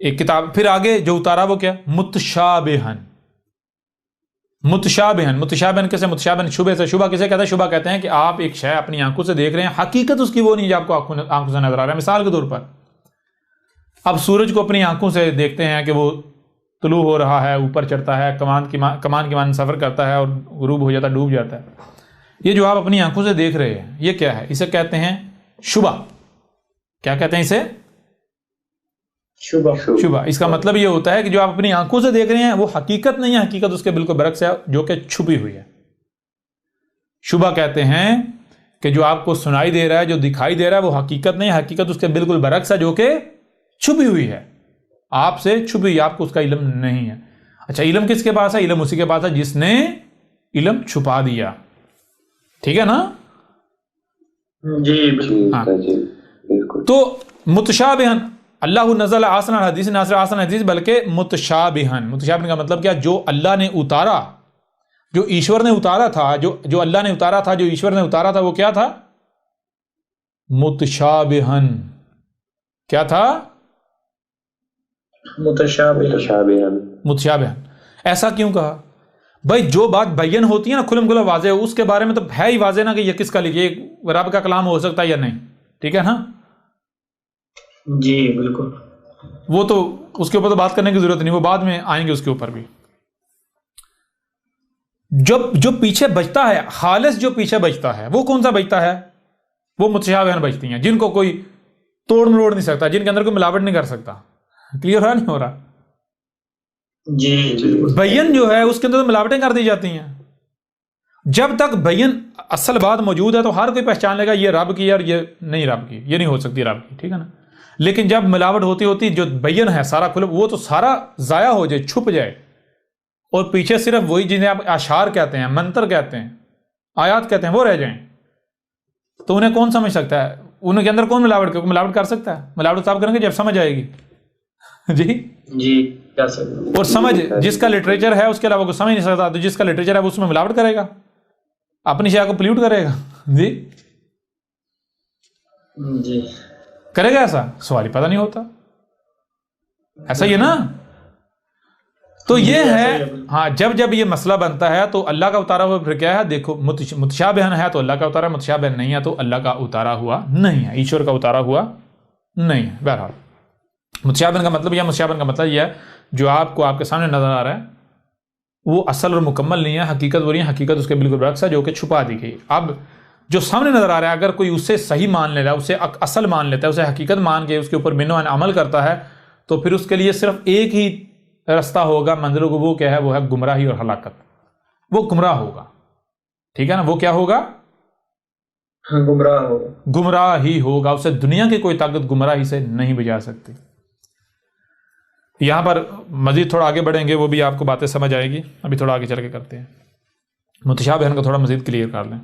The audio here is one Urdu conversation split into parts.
ایک کتاب. پھر آگے جو اتارا وہ کیا؟ متشابہن. متشابہن کیسے؟ متشابہن شبہ سے. شبہ کسے کہتے ہیں؟ شبہ کہتے ہیں کہ آپ ایک شے اپنی آنکھوں سے دیکھ رہے ہیں، حقیقت اس کی وہ نہیں جو آپ کو آنکھوں سے نظر آ رہا ہے. مثال کے طور پر اب سورج کو اپنی آنکھوں سے دیکھتے ہیں کہ وہ طلوع ہو رہا ہے، اوپر چڑھتا ہے، کمان کی مانند سفر کرتا ہے اور غروب ہو جاتا ہے، ڈوب جاتا ہے. یہ جو آپ اپنی آنکھوں سے دیکھ رہے ہیں یہ کیا ہے؟ اسے کہتے ہیں شبہ. کیا کہتے ہیں اسے؟ شبہ. اس کا مطلب یہ ہوتا ہے کہ جو آپ اپنی آنکھوں سے دیکھ رہے ہیں وہ حقیقت نہیں ہے، حقیقت اس کے بالکل برعکس ہے جو کہ چھپی ہوئی ہے. شبہ کہتے ہیں کہ جو آپ کو سنائی دے رہا ہے، جو دکھائی دے رہا ہے وہ حقیقت نہیں ہے، حقیقت اس کے بالکل برعکس ہے جو کہ چھپی ہوئی ہے، آپ سے چھپی ہوئی، آپ کو اس کا علم نہیں ہے. اچھا علم کس کے پاس ہے؟ علم اسی کے پاس ہے جس نے علم چھپا دیا. ٹھیک ہے نا؟ جی بالکل. تو متشابہن اللہ نزل احسن الحدیث، نہ صرف احسن الحدیث بلکہ متشابہن. متشابہن کا مطلب کیا؟ جو اللہ نے اتارا، جو ایشور نے اتارا تھا، جو اللہ نے اتارا تھا، جو ایشور نے اتارا تھا وہ کیا تھا؟ متشابہن. کیا تھا؟ متشابہن. ایسا کیوں کہا بھائی؟ جو بات بین ہوتی ہے نا، کھلم کھلا واضح، اس کے بارے میں تو ہے ہی واضح نا کہ یہ کس کا لکھے، رب کا کلام ہو سکتا ہے یا نہیں. ٹھیک ہے نا؟ جی بالکل. وہ تو اس کے اوپر تو بات کرنے کی ضرورت نہیں، وہ بعد میں آئیں گے اس کے اوپر بھی. جو پیچھے بچتا ہے، خالص جو پیچھے بچتا ہے وہ کون سا بچتا ہے؟ وہ متشابہن بچتی ہیں، جن کو کوئی توڑ مروڑ نہیں سکتا، جن کے اندر کوئی ملاوٹ نہیں کر سکتا. کلیئر ہو نہیں ہو رہا؟ جی بین جو ہے اس کے اندر تو ملاوٹیں کر دی جاتی ہیں. جب تک بین اصل بات موجود ہے تو ہر کوئی پہچان لے گا یہ رب کی ہے اور یہ نہیں رب کی، یہ نہیں ہو سکتی رب کی. ٹھیک ہے نا؟ لیکن جب ملاوٹ ہوتی جو بین ہے سارا کھل، وہ تو سارا ضائع ہو جائے، چھپ جائے، اور پیچھے صرف وہی جنہیں آپ اشعار کہتے ہیں، منتر کہتے ہیں، آیات کہتے ہیں، وہ رہ جائیں، تو انہیں کون سمجھ سکتا ہے؟ ان کے اندر کون ملاوٹ کر سکتا ہے؟ ملاوٹ صاحب کریں گے جب سمجھ آئے گی. جی کر سکتے. اور سمجھ جس کا لٹریچر ہے اس کے علاوہ کوئی سمجھ نہیں سکتا، تو جس کا لٹریچر ہے وہ اس میں ملاوٹ کرے گا، اپنی شے کو پلیوٹ کرے گا. جی کرے گا ایسا؟ سوال ہی پتہ نہیں ہوتا. ایسا ہی ہے نا؟ تو یہ ہے. ہاں جب یہ مسئلہ بنتا ہے تو اللہ کا اتارا ہوا پھر کیا ہے؟ دیکھو متشابہن ہے تو اللہ کا اتارا، متشابہن نہیں ہے تو اللہ کا اتارا ہوا نہیں ہے، ایشور کا اتارا ہوا نہیں ہے. بہرحال متشابہن کا مطلب یہ ہے جو آپ کو آپ کے سامنے نظر آ رہا ہے وہ اصل اور مکمل نہیں ہے، حقیقت وہ نہیں ہے، حقیقت اس کے بالکل برعکس ہے جو کہ چھپا دی گئی. اب جو سامنے نظر آ رہا ہے اگر کوئی اسے صحیح مان لیتا ہے، اسے اصل مان لیتا ہے، اسے حقیقت مان کے اس کے اوپر بنو عمل کرتا ہے، تو پھر اس کے لیے صرف ایک ہی راستہ ہوگا منزلوں کو، وہ کیا ہے؟ وہ ہے گمراہی اور ہلاکت. وہ گمراہ ہوگا. ٹھیک ہے نا؟ وہ کیا ہوگا؟ گمراہی ہوگا. اسے دنیا کی کوئی طاقت گمراہی سے نہیں بچا سکتی. یہاں پر مزید تھوڑا آگے بڑھیں گے، وہ بھی آپ کو باتیں سمجھ آئے گی. ابھی تھوڑا آگے چل کے کرتے ہیں، متشابہن کو تھوڑا مزید کلیئر کر لیں.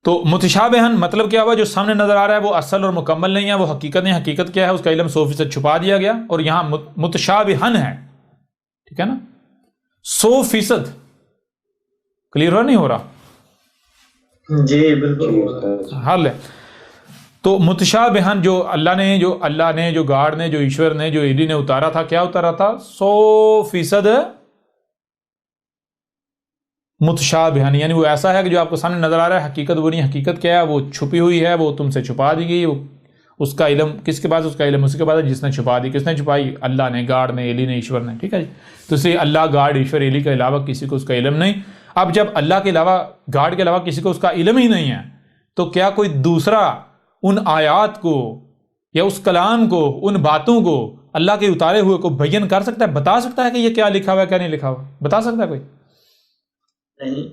تو متشابہن مطلب کیا ہوا؟ جو سامنے نظر آ رہا ہے وہ اصل اور مکمل نہیں ہے، وہ حقیقت نہیں. حقیقت کیا ہے؟ اس کا علم 100% چھپا دیا گیا، اور یہاں متشابہن ہے. ٹھیک ہے نا؟ 100%. کلیئر ہو نہیں ہو رہا؟ جی بالکل حل ہے. تو متشابہن جو اللہ نے جو گاڈ نے جو ایشور نے جو ایلی نے اتارا تھا، کیا اتارا تھا؟ 100% متشابہن، یعنی وہ ایسا ہے کہ جو آپ کو سامنے نظر آ رہا ہے حقیقت وہ نہیں. حقیقت کیا ہے؟ وہ چھپی ہوئی ہے، وہ تم سے چھپا دی گئی. اس کا علم کس کے پاس؟ اس کا علم اسی کے پاس ہے جس نے چھپا دی. کس نے چھپائی؟ اللہ نے، گاڈ نے، ایلی نے، ایشور نے. ٹھیک ہے جی؟ تو اس لیے اللہ، گاڈ، ایشور، ایلی کے علاوہ کسی کو اس کا علم نہیں. اب جب اللہ کے علاوہ، گاڈ کے علاوہ کسی کو اس کا علم ہی نہیں ہے، تو کیا کوئی دوسرا ان آیات کو یا اس کلام کو، ان باتوں کو، اللہ کے اتارے ہوئے کو بیان کر سکتا ہے؟ بتا سکتا ہے کہ یہ کیا لکھا ہوا ہے، کیا نہیں لکھا ہوا؟ بتا سکتا ہے کوئی؟ نہیں.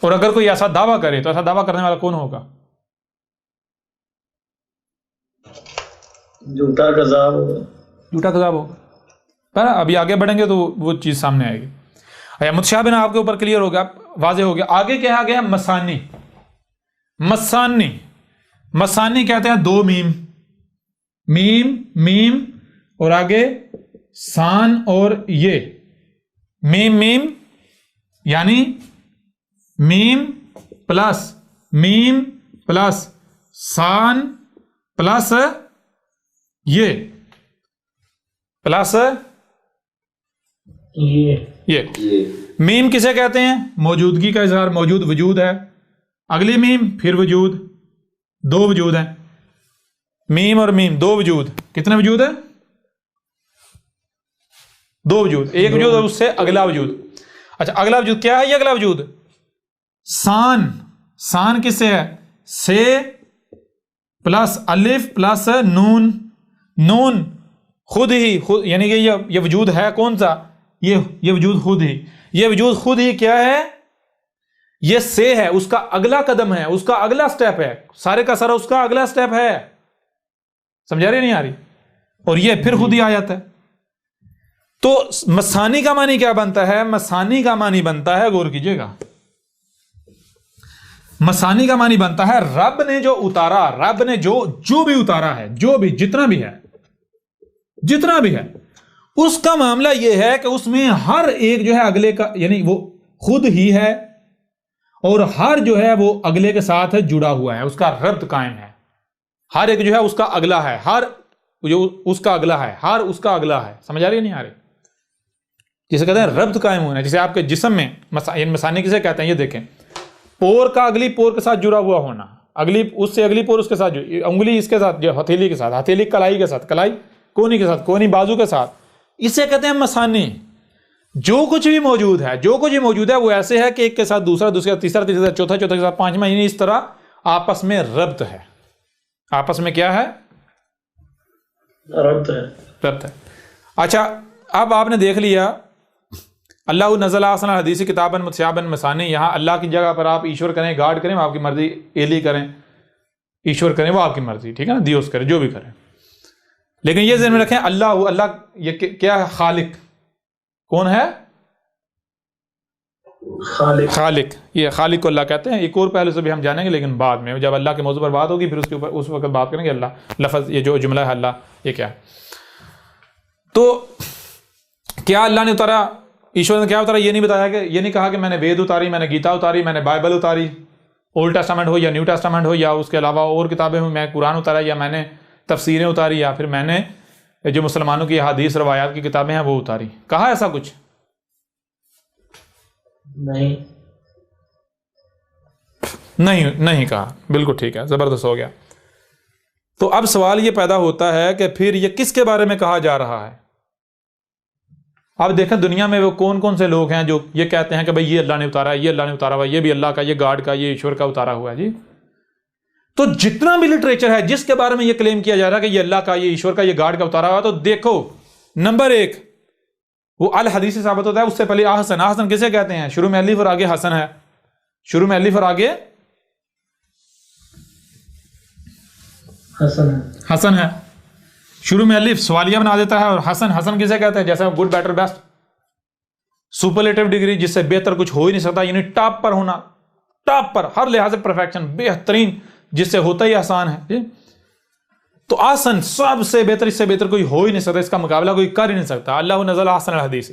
اور اگر کوئی ایسا دعویٰ کرے تو ایسا دعویٰ کرنے والا کون ہوگا؟ جھوٹا کذاب ہوگا. پر ابھی آگے بڑھیں گے تو وہ چیز سامنے آئے گی. متشابہن آپ کے اوپر کلیئر ہو گیا، واضح ہو گیا. آگے کیا آ گیا؟ مسانی. مسانی کہتے ہیں 2 میم اور آگے سان اور یہ میم یعنی میم پلس سان پلس یہ پلس یہ میم کسے کہتے ہیں؟ موجودگی کا اظہار، موجود وجود ہے، اگلی میم پھر وجود، دو وجود ہیں، میم اور میم دو وجود، کتنے وجود ہیں؟ دو وجود، ایک وجود اور اس سے اگلا وجود۔ اچھا اگلا وجود کیا ہے؟ یہ اگلا وجود سان کس سے ہے؟ سے پلس الف پلس نون خود ہی یعنی کہ یہ وجود ہے کون سا؟ یہ وجود خود ہی، یہ وجود خود ہی کیا ہے؟ یہ سے ہے، اس کا اگلا قدم ہے، اس کا اگلا سٹیپ ہے، سارے کا سارا اس کا اگلا سٹیپ ہے، سمجھا رہی نہیں آ رہی؟ اور یہ پھر خود ہی آ جاتا ہے۔ تو مثانی کا معنی کیا بنتا ہے؟ مثانی کا معنی بنتا ہے، غور کیجئے گا، مثانی کا معنی بنتا ہے رب نے جو اتارا، رب نے جو بھی اتارا ہے، جو بھی جتنا بھی ہے اس کا معاملہ یہ ہے کہ اس میں ہر ایک جو ہے اگلے کا، یعنی وہ خود ہی ہے اور ہر جو ہے وہ اگلے کے ساتھ جڑا ہوا ہے، اس کا ربط قائم ہے، ہر ایک جو ہے اس کا اگلا ہے، ہر جو اس کا اگلا ہے، ہر اس کا اگلا ہے، سمجھ آ رہی ہے نہیں آ رہی؟ جسے کہتے ہیں ربط قائم ہونا، جسے آپ کے جسم میں مثانی کسے کہتے ہیں؟ یہ دیکھیں، پور کا اگلی پور کے ساتھ جڑا ہوا ہونا، اگلی اس سے اگلی پور اس کے ساتھ، انگلی اس کے ساتھ، جو ہتھیلی کے ساتھ، ہتھیلی کلائی کے ساتھ، کلائی کونی کے ساتھ، کونی بازو کے ساتھ، اسے کہتے ہیں مثانی۔ جو کچھ بھی موجود ہے وہ ایسے ہے کہ ایک کے ساتھ دوسرا، دوسرا تیسرا، تیسرا چوتھا کے ساتھ پانچواں، یعنی اس طرح آپس میں ربط ہے، آپس میں کیا ہے؟ ربط ہے۔ اچھا اب آپ نے دیکھ لیا اللہ نزل احسن الحدیث کتابا متشابہا مثانی، یہاں اللہ کی جگہ پر آپ ایشور کریں، گاڈ کریں، وہ آپ کی مرضی، ایلی کریں، ایشور کریں، وہ آپ کی مرضی، ٹھیک ہے نا، دیوس کریں، جو بھی کریں، لیکن یہ ذہن میں رکھیں اللہ یہ کیا ہے؟ خالق۔ کون ہے؟ خالق۔ یہ خالق کو اللہ کہتے ہیں۔ ایک اور پہلے سے بھی ہم جانیں گے، لیکن بعد میں جب اللہ کے موضوع پر بات ہوگی پھر اس کے اوپر اس وقت بات کریں گے اللہ لفظ، یہ جو جملہ ہے اللہ، یہ کیا ہے؟ تو کیا اللہ نے اتارا، ایشور نے کیا اتارا؟ یہ نہیں بتایا، کہ یہ نہیں کہا کہ میں نے وید اتاری، میں نے گیتا اتاری، میں نے بائبل اتاری، اولڈ ٹیسٹامنٹ ہو یا نیو ٹیسٹامنٹ ہو، یا اس کے علاوہ اور کتابیں ہوں، میں قرآن اتارا، یا میں نے تفسیریں اتاری، یا پھر میں نے جو مسلمانوں کی حدیث روایات کی کتابیں ہیں وہ اتاری۔ کہا ایسا کچھ؟ نہیں کہا، بالکل ٹھیک ہے، زبردست ہو گیا۔ تو اب سوال یہ پیدا ہوتا ہے کہ پھر یہ کس کے بارے میں کہا جا رہا ہے؟ اب دیکھیں دنیا میں وہ کون سے لوگ ہیں جو یہ کہتے ہیں کہ بھئی یہ اللہ نے اتارا ہے، یہ اللہ نے اتارا ہوا ہے، یہ بھی اللہ کا، یہ گاڈ کا، یہ ایشور کا اتارا ہوا ہے۔ جی تو جتنا بھی لٹریچر ہے جس کے بارے میں یہ کلیم کیا جا رہا ہے کہ یہ اللہ کا، یہ ایشور کا، یہ گاڈ کا اتارا ہوا ہے، تو دیکھو نمبر 1 وہ الحدیث سے ثابت ہوتا ہے، اس سے پہلے احسن۔ احسن کسے کہتے ہیں؟ شروع میں الف اور آگے حسن ہے، شروع میں الف اور آگے حسن ہے، شروع میں الف سوالیہ بنا دیتا ہے، اور حسن کسے کہتے ہیں؟ جیسے good, better, best, superlative degree, جس سے بہتر کچھ ہو ہی نہیں سکتا، یعنی ٹاپ پر ہونا، ٹاپ پر، ہر لحاظ سے پرفیکشن، بہترین، جس سے ہوتا ہی آسان ہے۔ تو آسن سب سے بہتر، اس سے بہتر کوئی ہو ہی نہیں سکتا، اس کا مقابلہ کوئی کر ہی نہیں سکتا۔ اللہ نزل احسن الحدیث۔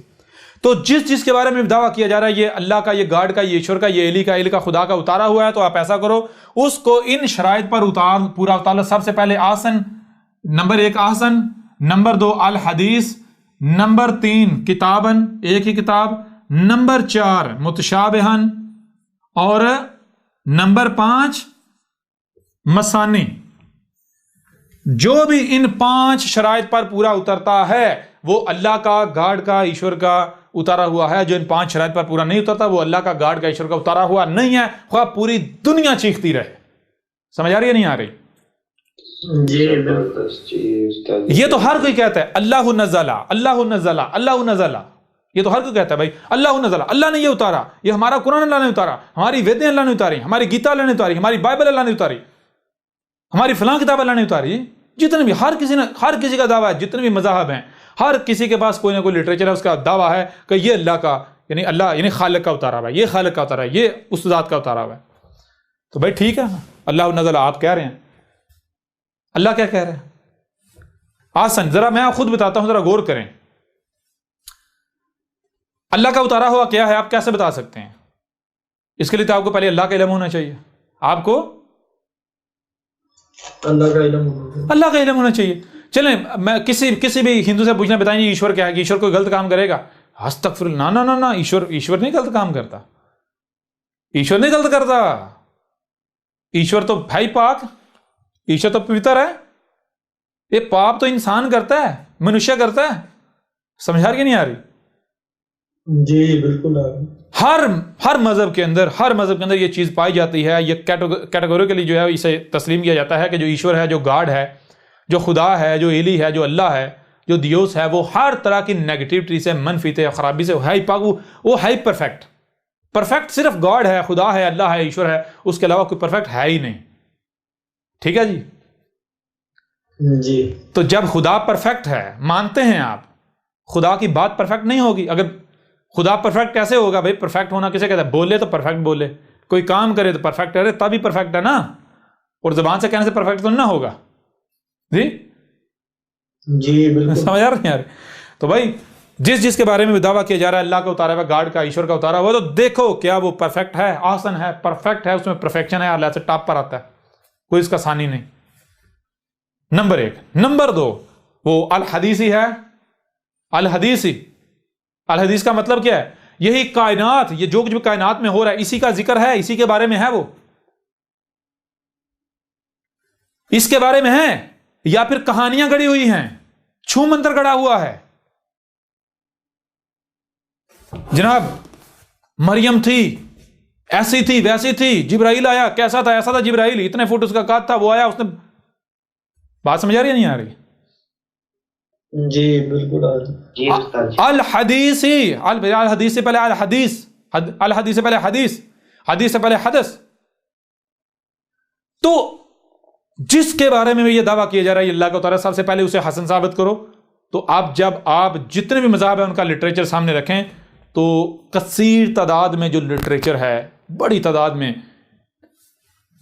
تو جس کے بارے میں دعویٰ کیا جا رہا ہے یہ اللہ کا، یہ گاڈ کا، یہ ایشور کا، یہ ایلی کا، خدا کا اتارا ہوا ہے، تو آپ ایسا کرو اس کو ان شرائط پر پورا اتار۔ سب سے پہلے آسن، نمبر 1 آسن، نمبر 2 الحدیث، نمبر 3 کتابن، ایک ہی کتاب، نمبر 4 متشابہن، اور نمبر 5 مثانی۔ جو بھی ان 5 شرائط پر پورا اترتا ہے وہ اللہ کا، گاڈ کا، ایشور کا اتارا ہوا ہے۔ جو ان 5 شرائط پر پورا نہیں اترتا وہ اللہ کا، گاڈ کا، ایشور کا اتارا ہوا نہیں ہے، خواہ پوری دنیا چیختی رہے۔ سمجھ آ رہی ہے نہیں آ رہی؟ یہ تو ہر کوئی کہتا ہے اللہ نزلہ، اللہ نزلہ، اللہ نزلہ، یہ تو ہر کوئی کہتا ہے بھائی اللہ نزلہ، اللہ نے یہ اتارا، یہ ہمارا قرآن اللہ نے اتارا، ہماری ویدیں اللہ نے اتاری، ہماری گیتا اللہ نے اتاری، ہماری بائبل اللہ نے اتاری، ہماری فلاں کتاب اللہ نے اتاری۔ جتنے بھی ہر کسی کا دعویٰ ہے، جتنے بھی مذاہب ہیں، ہر کسی کے پاس کوئی نہ کوئی لٹریچر ہے، اس کا دعویٰ ہے کہ یہ اللہ کا، یعنی اللہ یعنی خالق کا اتارا ہوا ہے، یہ خالق کا اتارا ہے، یہ اس ذات کا اتارا ہوا ہے۔ تو بھائی ٹھیک ہے، اللہ نزلہ آپ کہہ رہے ہیں، اللہ کیا کہہ رہے ہیں؟ آسن، ذرا میں خود بتاتا ہوں، ذرا غور کریں۔ اللہ کا اتارا ہوا کیا ہے آپ کیسے بتا سکتے ہیں؟ اس کے لیے تو آپ کو پہلے اللہ کا علم ہونا چاہیے، آپ کو اللہ کا علم ہونا چاہیے۔ چلیں میں کسی بھی ہندو سے پوچھنا بتائیں جی ایشور کیا ہے، کہ ایشور کوئی غلط کام کرے گا؟ استغفر اللہ، نہ ایشور نہیں غلط کام کرتا، ایشور نہیں غلط کرتا، ایشور تو بھائی پاک، ایشور تو پوتر ہے، یہ پاپ تو انسان کرتا ہے، منشیہ کرتا ہے، سمجھا رہی کہ نہیں آ رہی؟ جی بالکل آ رہی۔ ہر مذہب کے اندر یہ چیز پائی جاتی ہے، یہ کیٹیگوریکلی جو ہے اسے تسلیم کیا جاتا ہے کہ جو ایشور ہے، جو گاڈ ہے، جو خدا ہے، جو الہ ہے، جو اللہ ہے، جو دیوس ہے، وہ ہر طرح کی نیگیٹیوٹی سے، منفی سے، خرابی سے ہے پاک، وہ ہے پرفیکٹ صرف گاڈ ہے، خدا ہے، اللہ ہے، ایشور ہے، اس کے علاوہ کوئی پرفیکٹ ہے ہی نہیں۔ ٹھیک ہے جی؟ جی تو جب خدا پرفیکٹ ہے، مانتے ہیں آپ، خدا کی بات پرفیکٹ نہیں ہوگی۔ اگر خدا پرفیکٹ کیسے ہوگا بھائی؟ پرفیکٹ ہونا کسے کہتا ہے؟ بولے تو پرفیکٹ بولے، کوئی کام کرے تو پرفیکٹ کرے، تبھی پرفیکٹ ہے نا، اور زبان سے کہنے سے پرفیکٹ تو نہ ہوگا جی۔ جی بالکل سمجھ آ رہی ہے یار؟ تو بھائی جس کے بارے میں بھی دعویٰ کیا جا رہا ہے اللہ کا اتارا ہوا، گاڈ کا، ایشور کا اتارا ہوا، تو دیکھو کیا وہ پرفیکٹ ہے، آسن ہے، پرفیکٹ ہے، اس میں پرفیکشن ہے، اللہ سے ٹاپ پر آتا ہے، کوئی اس کا ثانی نہیں۔ نمبر 1۔ نمبر 2، وہ الحدیثی ہے۔ الحدیث کا مطلب کیا ہے؟ یہی کائنات، یہ جو کچھ بھی کائنات میں ہو رہا ہے اسی کا ذکر ہے، اسی کے بارے میں ہے، وہ اس کے بارے میں ہے، یا پھر کہانیاں گڑی ہوئی ہیں، چھو منتر گڑا ہوا ہے۔ جناب مریم تھی، ایسی تھی، ویسی تھی، جبرائیل آیا، کیسا تھا؟ ایسا تھا جبرائیل، اتنے فٹ اس کا قد تھا، وہ آیا، اس نے، بات سمجھ آ رہی ہے نہیں آ رہی؟ جی بالکل آ رہی۔ جی الحدیث سے پہلے الحدیث، الحدیث سے پہلے حدیث، حدیث سے پہلے حدث۔ تو جس کے بارے میں یہ دعویٰ کیا جا رہا ہے اللہ کا اتارا، سب سے پہلے اسے حسن ثابت کرو۔ تو جب آپ جتنے بھی مذاہب ہیں ان کا لٹریچر سامنے رکھیں، تو کثیر تعداد میں جو لٹریچر ہے، بڑی تعداد میں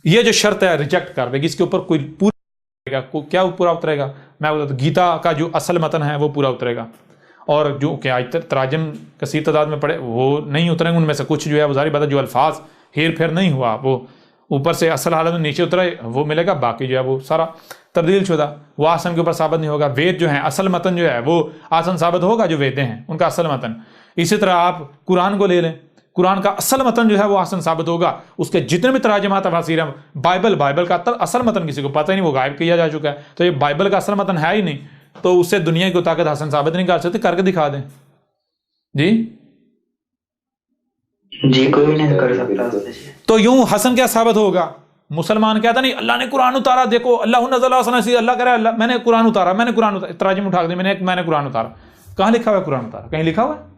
یہ جو شرط ہے ریجیکٹ کر دے گی، اس کے اوپر کوئی پورا کیا پورا اترے گا؟ میں بتا دوں، گیتا کا جو اصل متن ہے وہ پورا اترے گا، اور جو کہ آج تراجم کثیر تعداد میں پڑے وہ نہیں اتریں گے، ان میں سے کچھ جو ہے وہ ظاہر بات ہے جو الفاظ ہیر پھیر نہیں ہوا، وہ اوپر سے اصل حالت میں نیچے اترا وہ ملے گا، باقی جو ہے وہ سارا تبدیل شدہ، وہ آسن کے اوپر ثابت نہیں ہوگا۔ وید جو ہیں اصل متن جو ہے وہ آسن ثابت ہوگا، جو ویدیں ہیں ان کا اصل متن۔ اسی طرح آپ قرآن کو لے لیں، قرآن کا اصل متن جو ہے وہ آسن ثابت ہوگا، اس کے جتنے بھی تراجمات تفاسیر ہیں، بائبل کا اصل متن کسی کو پتہ ہی نہیں، وہ غائب کیا جا چکا ہے، تو یہ بائبل کا اصل متن ہے ہی نہیں، تو اس سے دنیا کی طاقت حسن ثابت نہیں کر سکتے، کر کے دکھا دیں جی کوئی نہیں کر سکتا۔ تو یوں حسن کیا ثابت ہوگا؟ مسلمان کہتا نہیں اللہ نے قرآن اتارا، دیکھو اللہ نزل علیہ، اللہ کہہ رہا ہے اللہ میں نے قرآن اتارا، تراجم اٹھا دیں، میں نے قرآن اتارا، کہاں لکھا ہوا ہے قرآن اتارا؟ کہیں لکھا ہوا ہے؟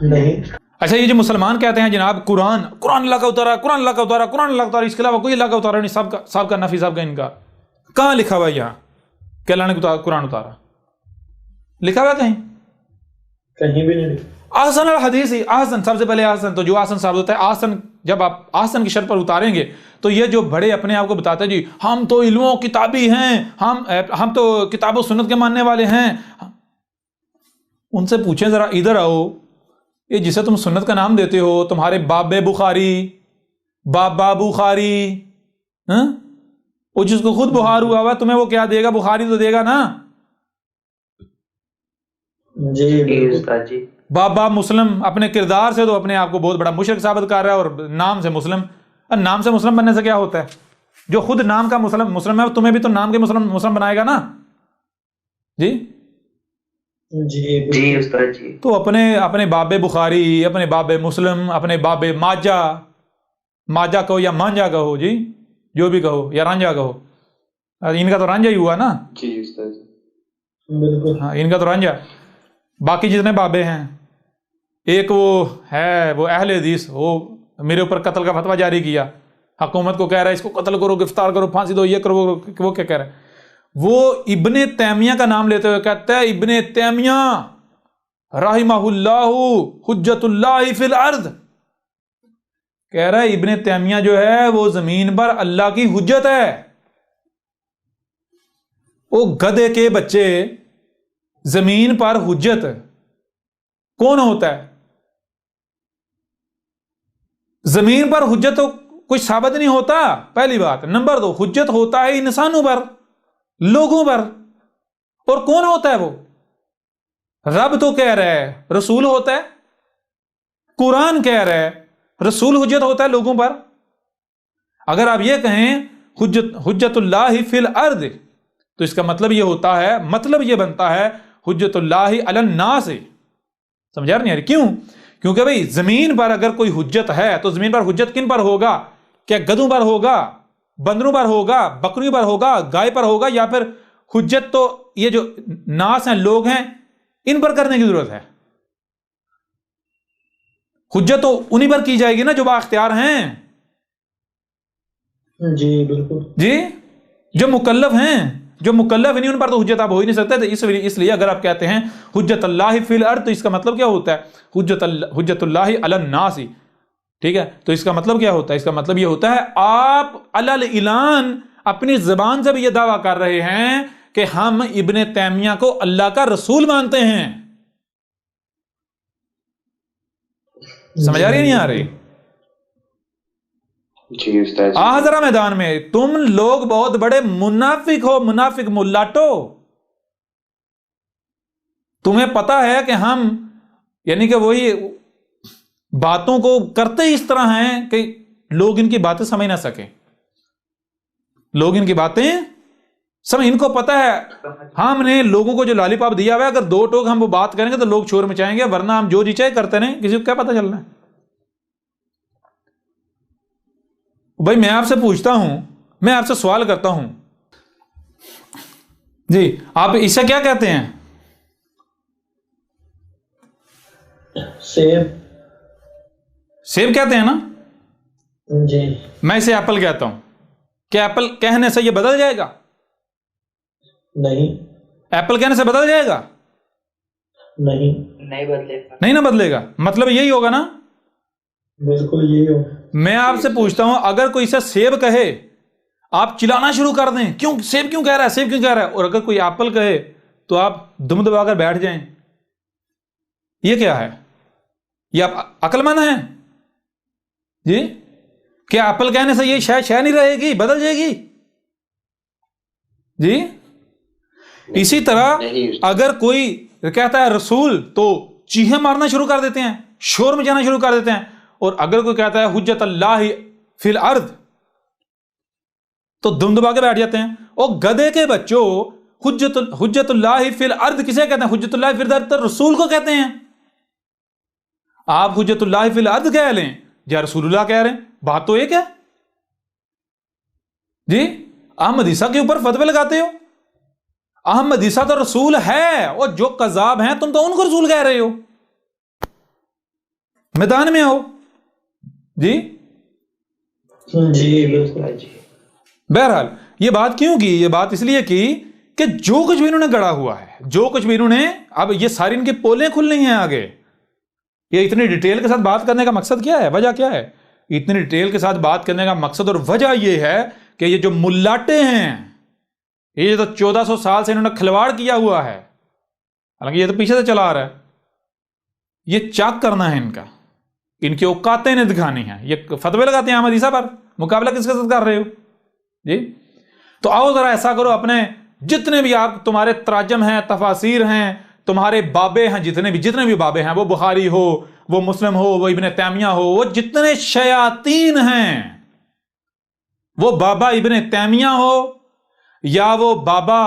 نہیں۔ اچھا یہ جو مسلمان کہتے ہیں جناب قرآن اللہ کا اتارا، قرآن اللہ کا اتارا، قرآن اللہ کا اتارا، اس کے علاوہ کوئی اللہ کا اتارا نہیں، سب کا نفی، سب کا انکار، کہاں لکھا ہوا ہے یہاں کہ اللہ نے قرآن اتارا؟ لکھا ہوا ہے کہیں؟ کہیں بھی نہیں۔ آسن الحدیث ہی، آسن سب سے پہلے آسن، تو جو آسن ثابت ہوتا ہے، آسن جب آپ آسن کی شرط پر اتاریں گے تو یہ جو بڑے اپنے آپ کو بتاتے ہیں جی ہم تو علموں کتابی ہیں، ہم تو کتاب و سنت کے ماننے والے ہیں، ان سے پوچھیں ذرا ادھر آؤ، یہ جسے تم سنت کا نام دیتے ہو، تمہارے بابا بخاری وہ جس کو خود بخار ہوا تمہیں وہ کیا دے گا؟ بخاری تو دے گا نا۔ جی بابا مسلم اپنے کردار سے تو اپنے آپ کو بہت بڑا مشرک ثابت کر رہا ہے، اور نام سے مسلم، نام سے مسلم بننے سے کیا ہوتا ہے؟ جو خود نام کا مسلم ہے تمہیں بھی تو نام کے مسلم بنائے گا نا جی۔ جی استاد جی۔ تو اپنے باب بخاری، اپنے باب مسلم، اپنے باب ماجا کہو یا مانجا کہو جی، جو بھی کہو، یا رانجا کہو، ان کا تو رانجا ہی ہوا نا جی استاد بالکل، ہاں ان کا تو رانجا۔ باقی جتنے بابے ہیں، ایک وہ ہے وہ اہل حدیث، وہ میرے اوپر قتل کا فتویٰ جاری کیا، حکومت کو کہہ رہا ہے اس کو قتل کرو، گرفتار کرو، پھانسی دو، یہ کرو، وہ کیا کہہ رہا ہے؟ وہ ابن تیمیہ کا نام لیتے ہوئے کہتا ہے ابن تیمیہ رحمہ اللہ حجت اللہ فی الارض، کہہ رہا ہے ابن تیمیہ جو ہے وہ زمین پر اللہ کی حجت ہے۔ وہ گدھے کے بچے، زمین پر حجت کون ہوتا ہے؟ زمین پر حجت تو کچھ ثابت نہیں ہوتا، پہلی بات۔ نمبر دو، حجت ہوتا ہے انسانوں پر، لوگوں پر، اور کون ہوتا ہے وہ؟ رب تو کہہ رہا ہے رسول ہوتا ہے، قرآن کہہ رہا ہے رسول حجت ہوتا ہے لوگوں پر۔ اگر آپ یہ کہیں حجت اللہ فی الارض، تو اس کا مطلب یہ ہوتا ہے، مطلب یہ بنتا ہے حجت اللہ علی الناس۔ سمجھا نہیں یار؟ کیوں؟ کیونکہ بھئی زمین پر اگر کوئی حجت ہے تو زمین پر حجت کن پر ہوگا؟ کیا گدھوں پر ہوگا، بندروں پر ہوگا، بکریوں پر ہوگا، گائے پر ہوگا، یا پھر حجت تو یہ جو ناس ہیں، لوگ ہیں، ان پر کرنے کی ضرورت ہے؟ حجت تو انہی پر کی جائے گی نا جو بااختیار ہیں، جی بالکل، جی جو مکلف ہیں۔ جو مکلف نہیں ان پر تو حجت آپ ہو ہی نہیں سکتے۔ تو اس لیے اگر آپ کہتے ہیں حجت اللہ فی الارض، تو اس کا مطلب کیا ہوتا ہے؟ حجت اللہ علی الناس، ٹھیک ہے؟ تو اس کا مطلب کیا ہوتا ہے؟ اس کا مطلب یہ ہوتا ہے آپ علی الاعلان اپنی زبان سے بھی یہ دعویٰ کر رہے ہیں کہ ہم ابن تیمیہ کو اللہ کا رسول مانتے ہیں۔ سمجھ آ رہی نہیں آ رہی؟ جی استاد، آ ذرا میدان میں، تم لوگ بہت بڑے منافق ہو، منافق ملاٹو۔ تمہیں پتا ہے کہ ہم یعنی کہ وہی باتوں کو کرتے اس طرح ہیں کہ لوگ ان کی باتیں سمجھ نہ سکیں، لوگ ان کی باتیں سمجھ، ان کو پتا ہے ہم نے لوگوں کو جو لالی پاپ دیا ہوا ہے، اگر دو ٹوک ہم وہ بات کریں گے تو لوگ شور مچائیں گے، ورنہ ہم جو جی چاہے کرتے رہیں، کسی کو کیا پتا چلنا ہے؟ بھائی میں آپ سے پوچھتا ہوں، میں آپ سے سوال کرتا ہوں، جی آپ اسے کیا کہتے ہیں؟ سیب، سیب کہتے ہیں نا؟ جی میں اسے ایپل کہتا ہوں۔ کیا ایپل کہنے سے یہ بدل جائے گا؟ نہیں، ایپل کہنے سے بدل جائے گا؟ نہیں بدلے گا، نہیں نہ بدلے گا، مطلب یہی ہوگا نا؟ بالکل یہی ہو۔ میں آپ سے پوچھتا ہوں، اگر کوئی اسے سیب کہے آپ چلانا شروع کر دیں، کیوں سیب کیوں کہہ رہا ہے، سیب کیوں کہہ رہا ہے، اور اگر کوئی ایپل کہے تو آپ دم دبا کر بیٹھ جائیں، یہ کیا ہے؟ یہ آپ عقل مند ہیں؟ جی کیا ایپل کہنے سے یہ شے نہیں رہے گی، بدل جائے گی؟ جی اسی طرح اگر کوئی کہتا ہے رسول تو چیخیں مارنا شروع کر دیتے ہیں، شور مچانا شروع کر دیتے ہیں، اور اگر کوئی کہتا ہے حجت اللہ فی الارض تو دم دبا کے بیٹھ جاتے ہیں۔ اور گدھے کے بچوں، حجت اللہ فی الارض کسے کہتے ہیں؟ حجت اللہ فی الارض تو رسول کو کہتے ہیں۔ آپ حجت اللہ فی الارض کہہ لیں یا رسول اللہ کہہ رہے ہیں، بات تو ایک ہے۔ جی احمد عیسیٰ کے اوپر فتوے لگاتے ہو، احمد عیسیٰ تو رسول ہے، اور جو قذاب ہیں تم تو ان کو رسول کہہ رہے ہو۔ میدان میں آؤ جی۔ جی بالکل جی۔ بہرحال یہ بات کیوں کی؟ یہ بات اس لیے کی کہ جو کچھ بھی انہوں نے گڑا ہوا ہے، جو کچھ بھی انہوں نے، اب یہ ساری ان کی پولیں کھلنی ہیں آگے۔ یہ اتنی ڈیٹیل کے ساتھ بات کرنے کا مقصد کیا ہے، وجہ کیا ہے؟ اتنی ڈیٹیل کے ساتھ بات کرنے کا مقصد اور وجہ یہ ہے کہ یہ جو ملاٹے ہیں، یہ تو 1400 سال سے انہوں نے کھلواڑ کیا ہوا ہے، حالانکہ یہ تو پیچھے سے چلا آ رہا ہے، یہ چاک کرنا ہے ان کا، ان کی اوقاتیں نے دکھانی ہیں۔ یہ فتوے لگاتے ہیں احمد عیسیٰ پر، مقابلہ کس کے ساتھ کر رہے ہو جی؟ تو آؤ ذرا ایسا کرو، اپنے جتنے بھی آپ تمہارے تراجم ہیں، تفاسیر ہیں، تمہارے بابے ہیں، جتنے بھی بابے ہیں، وہ بخاری ہو، وہ مسلم ہو، وہ ابن تیمیہ ہو، وہ جتنے شیاطین ہیں، وہ بابا ابن تیمیہ ہو یا وہ بابا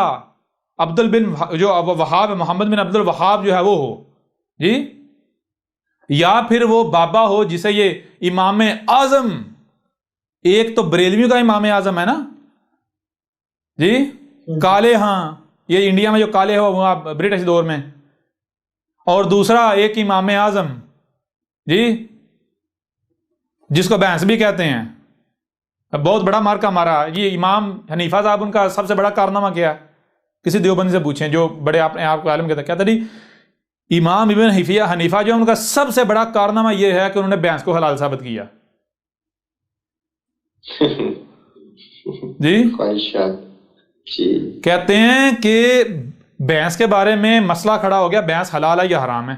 جو وہاب محمد بن عبد الوہاب جو ہے وہ ہو جی، یا پھر وہ بابا ہو جسے یہ امام اعظم، ایک تو بریلویوں کا امام اعظم ہے نا جی، کالے، ہاں یہ انڈیا میں جو کالے ہو وہ برٹش دور میں، اور دوسرا ایک امام اعظم جی جس کو بینس بھی کہتے ہیں، بہت بڑا مارکا مارا۔ یہ امام حنیفہ صاحب ان کا سب سے بڑا کارنامہ کیا ہے؟ کسی دیوبندی سے پوچھیں جو بڑے اپنے آپ کو عالم کہتا ہے، کیا تھا امام ابن حنیفہ جو ان کا سب سے بڑا کارنامہ یہ ہے کہ انہوں نے بینس کو حلال ثابت کیا جی۔ کہتے ہیں کہ بینس کے بارے میں مسئلہ کھڑا ہو گیا، بینس حلال ہے یا حرام ہے،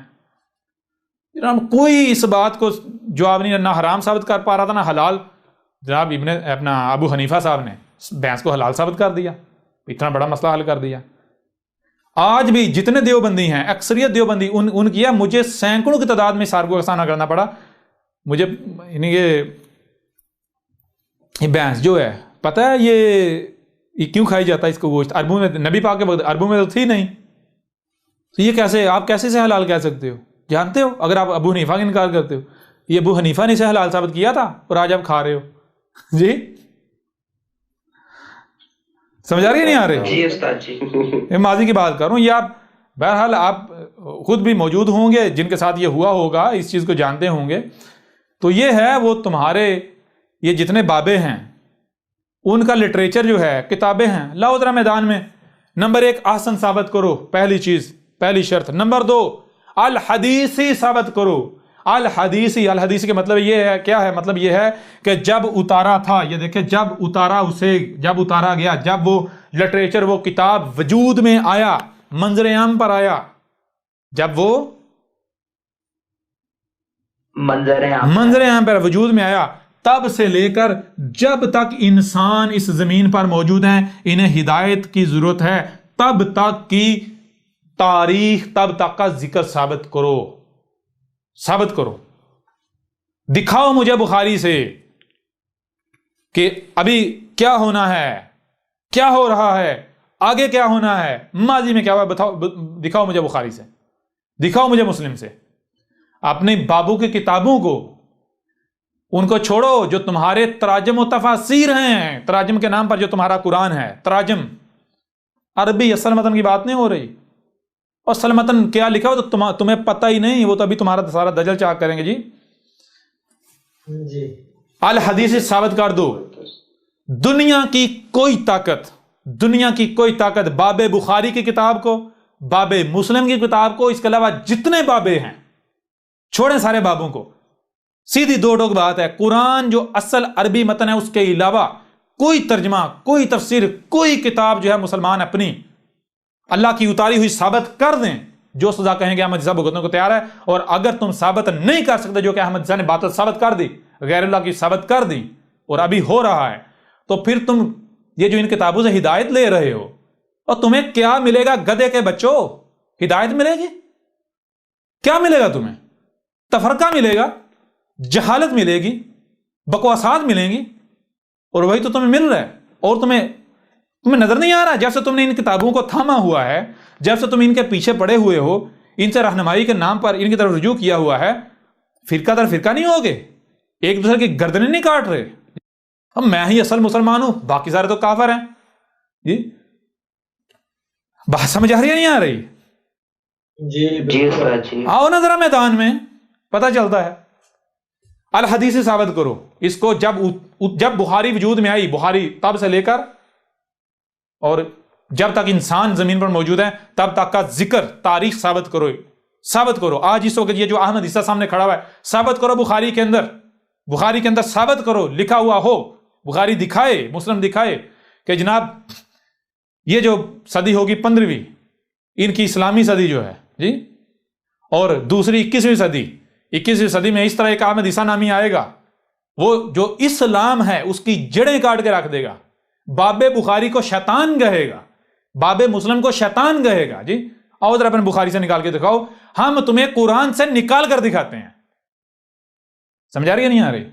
کوئی اس بات کو جواب نہیں، نہ حرام ثابت کر پا رہا تھا نہ حلال، جناب اپنا ابو حنیفہ صاحب نے بھینس کو حلال ثابت کر دیا، اتنا بڑا مسئلہ حل کر دیا۔ آج بھی جتنے دیوبندی ہیں، اکثریت دیوبندی ان کی ہے، مجھے سینکڑوں کی تعداد میں سارگو کا سامنا کرنا پڑا۔ مجھے یعنی یہ بھینس جو ہے، پتہ ہے یہ کیوں کھائی جاتا ہے اس کو گوشت؟ عربوں میں نبی پاک کے وقت عربوں میں تو تھی نہیں، تو یہ کیسے آپ کیسے سے حلال کہہ سکتے ہو؟ جانتے ہو اگر آپ ابو حنیفہ کا انکار کرتے ہو، یہ ابو حنیفہ نے اسے حلال ثابت کیا تھا اور آج آپ کھا رہے ہو۔ جی سمجھ آ رہی ہے نہیں آ رہی؟ جی استاد جی، میں ماضی کی بات کر رہا ہوں، یہ آپ بہرحال آپ خود بھی موجود ہوں گے جن کے ساتھ یہ ہوا ہوگا، اس چیز کو جانتے ہوں گے۔ تو یہ ہے وہ تمہارے یہ جتنے بابے ہیں ان کا لٹریچر جو ہے، کتابیں ہیں، لاؤ ذرا میدان میں۔ نمبر 1 احسن ثابت کرو، پہلی چیز، پہلی شرط۔ نمبر 2 الحدیثی ثابت کرو۔ الحدیثی کے مطلب یہ ہے، کیا ہے مطلب؟ یہ ہے کہ جب اتارا تھا، یہ دیکھیں جب اتارا گیا، جب وہ لٹریچر، وہ کتاب وجود میں آیا، منظر عام پر آیا، جب وہ منظر عام پر وجود میں آیا، تب سے لے کر جب تک انسان اس زمین پر موجود ہیں، انہیں ہدایت کی ضرورت ہے، تب تک کی تاریخ، تب تک کا ذکر ثابت کرو۔ دکھاؤ مجھے بخاری سے کہ ابھی کیا ہونا ہے، کیا ہو رہا ہے، آگے کیا ہونا ہے، ماضی میں کیا ہوا، بتاؤ، دکھاؤ مجھے بخاری سے، دکھاؤ مجھے مسلم سے۔ اپنے بابو کی کتابوں کو، ان کو چھوڑو جو تمہارے تراجم و تفاسیر ہیں، تراجم کے نام پر جو تمہارا قرآن ہے، تراجم عربی اصل متن کی بات نہیں ہو رہی۔ اور اصل متن کیا لکھا ہو تو تمہیں پتہ ہی نہیں، وہ تو ابھی تمہارا سارا دجل چاک کریں گے۔ جی الحدیث ثابت کر دو۔ دنیا کی کوئی طاقت باب بخاری کی کتاب کو، باب مسلم کی کتاب کو، اس کے علاوہ جتنے بابے ہیں چھوڑیں سارے بابوں کو، سیدھی دو ٹوک بات ہے، قرآن جو اصل عربی متن ہے اس کے علاوہ کوئی ترجمہ، کوئی تفسیر، کوئی کتاب جو ہے مسلمان اپنی اللہ کی اتاری ہوئی ثابت کر دیں، جو سزا کہیں گے احمد عیسیٰ بھگتنے کو تیار ہے۔ اور اگر تم ثابت نہیں کر سکتے، جو کہ احمد عیسیٰ نے باطل ثابت کر دی، غیر اللہ کی ثابت کر دی، اور ابھی ہو رہا ہے، تو پھر تم یہ جو ان کتابوں سے ہدایت لے رہے ہو، اور تمہیں کیا ملے گا؟ گدھے کے بچوں، ہدایت ملے گی؟ کیا ملے گا تمہیں؟ تفرقہ ملے گا، جہالت ملے گی، بکواسات ملیں گی، اور وہی تو تمہیں مل رہا ہے۔ اور تمہیں نظر نہیں آ رہا جب سے تم نے ان کتابوں کو تھاما ہوا ہے، جب سے تم ان کے پیچھے پڑے ہوئے ہو، ان سے رہنمائی کے نام پر ان کی طرف رجوع کیا ہوا ہے، فرقہ در فرقہ نہیں ہوگے، ایک دوسرے کی گردنیں نہیں کاٹ رہے، اب میں ہی اصل مسلمان ہوں، باقی سارے تو کافر ہیں۔ جی بات سمجھ آ رہی ہے نہیں آ رہی؟ جی آؤ نا ذرا میدان میں، پتہ چلتا ہے۔ الحدیث ثابت کرو اس کو، جب بخاری وجود میں آئی، بخاری تب سے لے کر اور جب تک انسان زمین پر موجود ہے تب تک کا ذکر، تاریخ ثابت کرو۔ آج اس وقت یہ جو احمد عیسیٰ سامنے کھڑا ہوا ہے، ثابت کرو بخاری کے اندر ثابت کرو، لکھا ہوا ہو، بخاری دکھائے، مسلم دکھائے کہ جناب یہ جو صدی ہوگی 15ویں، ان کی اسلامی صدی جو ہے جی، اور دوسری 21ویں صدی میں اس طرح ایک احمد عیسیٰ نامی آئے گا، وہ جو اسلام ہے اس کی جڑیں کاٹ کے رکھ دے گا، باب بخاری کو شیطان کہے گا، باب مسلم کو شیطان کہے گا۔ جی آؤ ذرا اپنے بخاری سے نکال کے دکھاؤ، ہم تمہیں قرآن سے نکال کر دکھاتے ہیں۔ سمجھ آ رہی ہے نہیں آ رہی؟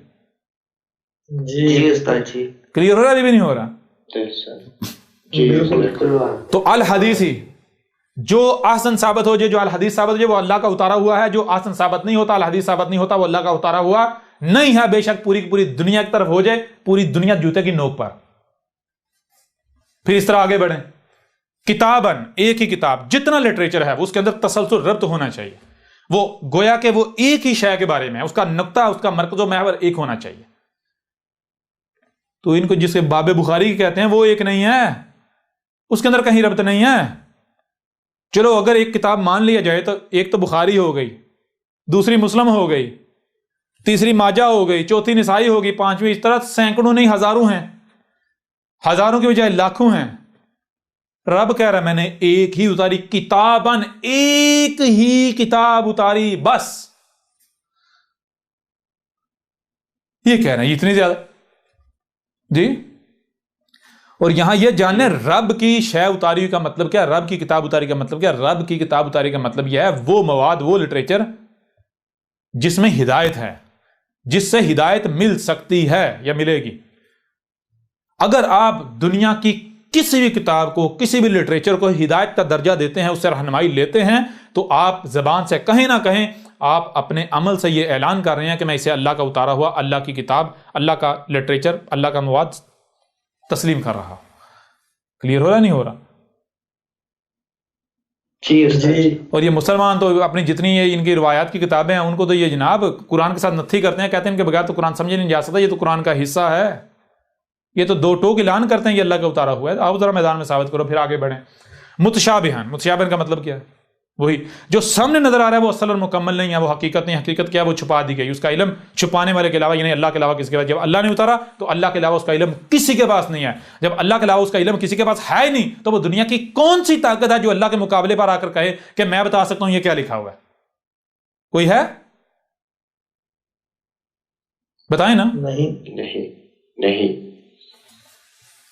جی استاد جی، کلیئر ہو رہا ہے؟ بھی نہیں ہو رہا؟ تو الحدیثی جو احسن ثابت ہو جائے، جو الحدیث ثابت ہو جائے، وہ اللہ کا اتارا ہوا ہے۔ جو احسن ثابت نہیں ہوتا، الحدیث ثابت نہیں ہوتا، وہ اللہ کا اتارا ہوا نہیں ہے، بے شک پوری کی پوری دنیا کی طرف ہو جائے، پوری دنیا جوتے کی نوک پر۔ پھر اس طرح آگے بڑھیں، کتاباً، ایک ہی کتاب، جتنا لٹریچر ہے اس کے اندر تسلسل ربط ہونا چاہیے، وہ گویا کہ وہ ایک ہی شے کے بارے میں، اس کا نقطہ، اس کا مرکز و محور ایک ہونا چاہیے۔ تو ان کو جسے باب بخاری کہتے ہیں وہ ایک نہیں ہے، اس کے اندر کہیں ربط نہیں ہے۔ چلو اگر ایک کتاب مان لیا جائے تو ایک تو بخاری ہو گئی، دوسری مسلم ہو گئی، تیسری ماجہ ہو گئی، چوتھی نسائی ہوگی، پانچویں، اس طرح سینکڑوں نہیں ہزاروں ہیں، ہزاروں کی بجائے لاکھوں ہیں۔ رب کہہ رہا ہے میں نے ایک ہی اتاری، کتاباً، ایک ہی کتاب اتاری، بس یہ کہہ رہے ہیں اتنی زیادہ۔ جی، اور یہاں یہ جاننے رب کی شے اتاری کا مطلب کیا، رب کی کتاب اتاری کا مطلب کیا؟ رب کی کتاب اتاری کا مطلب یہ ہے وہ مواد، وہ لٹریچر جس میں ہدایت ہے، جس سے ہدایت مل سکتی ہے یا ملے گی۔ اگر آپ دنیا کی کسی بھی کتاب کو، کسی بھی لٹریچر کو ہدایت کا درجہ دیتے ہیں، اس سے رہنمائی لیتے ہیں، تو آپ زبان سے کہیں نہ کہیں آپ اپنے عمل سے یہ اعلان کر رہے ہیں کہ میں اسے اللہ کا اتارا ہوا، اللہ کی کتاب، اللہ کا لٹریچر، اللہ کا مواد تسلیم کر رہا۔ کلیئر ہو رہا نہیں ہو رہا؟ جی اور یہ مسلمان تو اپنی جتنی یہ ان کی روایات کی کتابیں ہیں ان کو تو یہ جناب قرآن کے ساتھ نتھی کرتے ہیں، کہتے ہیں ان کے بغیر تو قرآن سمجھے نہیں جا سکتا، یہ تو قرآن کا حصہ ہے، یہ تو دو ٹوک اعلان کرتے ہیں یہ اللہ کا اتارا ہوا ہے۔ آؤ ذرا میدان میں ثابت کرو، پھر آگے بڑھیں۔ متشابہن، متشابہن کا مطلب کیا ہے؟ وہی جو سامنے نظر آ رہا ہے وہ اصل اور مکمل نہیں ہے، وہ حقیقت نہیں، حقیقت کیا ہے؟ وہ چھپا دی گئی، اس کا علم چھپانے والے کے علاوہ، یعنی اللہ کے علاوہ کسی کے پاس، جب اللہ نے اتارا تو اللہ کے علاوہ اس کا علم کسی کے پاس نہیں ہے، جب اللہ کے علاوہ اس کا علم کسی کے پاس ہے ہی نہیں تو وہ دنیا کی کون سی طاقت ہے جو اللہ کے مقابلے پر آ کر کہے کہ میں بتا سکتا ہوں یہ کیا لکھا ہوا ہے؟ کوئی ہے؟ بتائیں نا۔ نہیں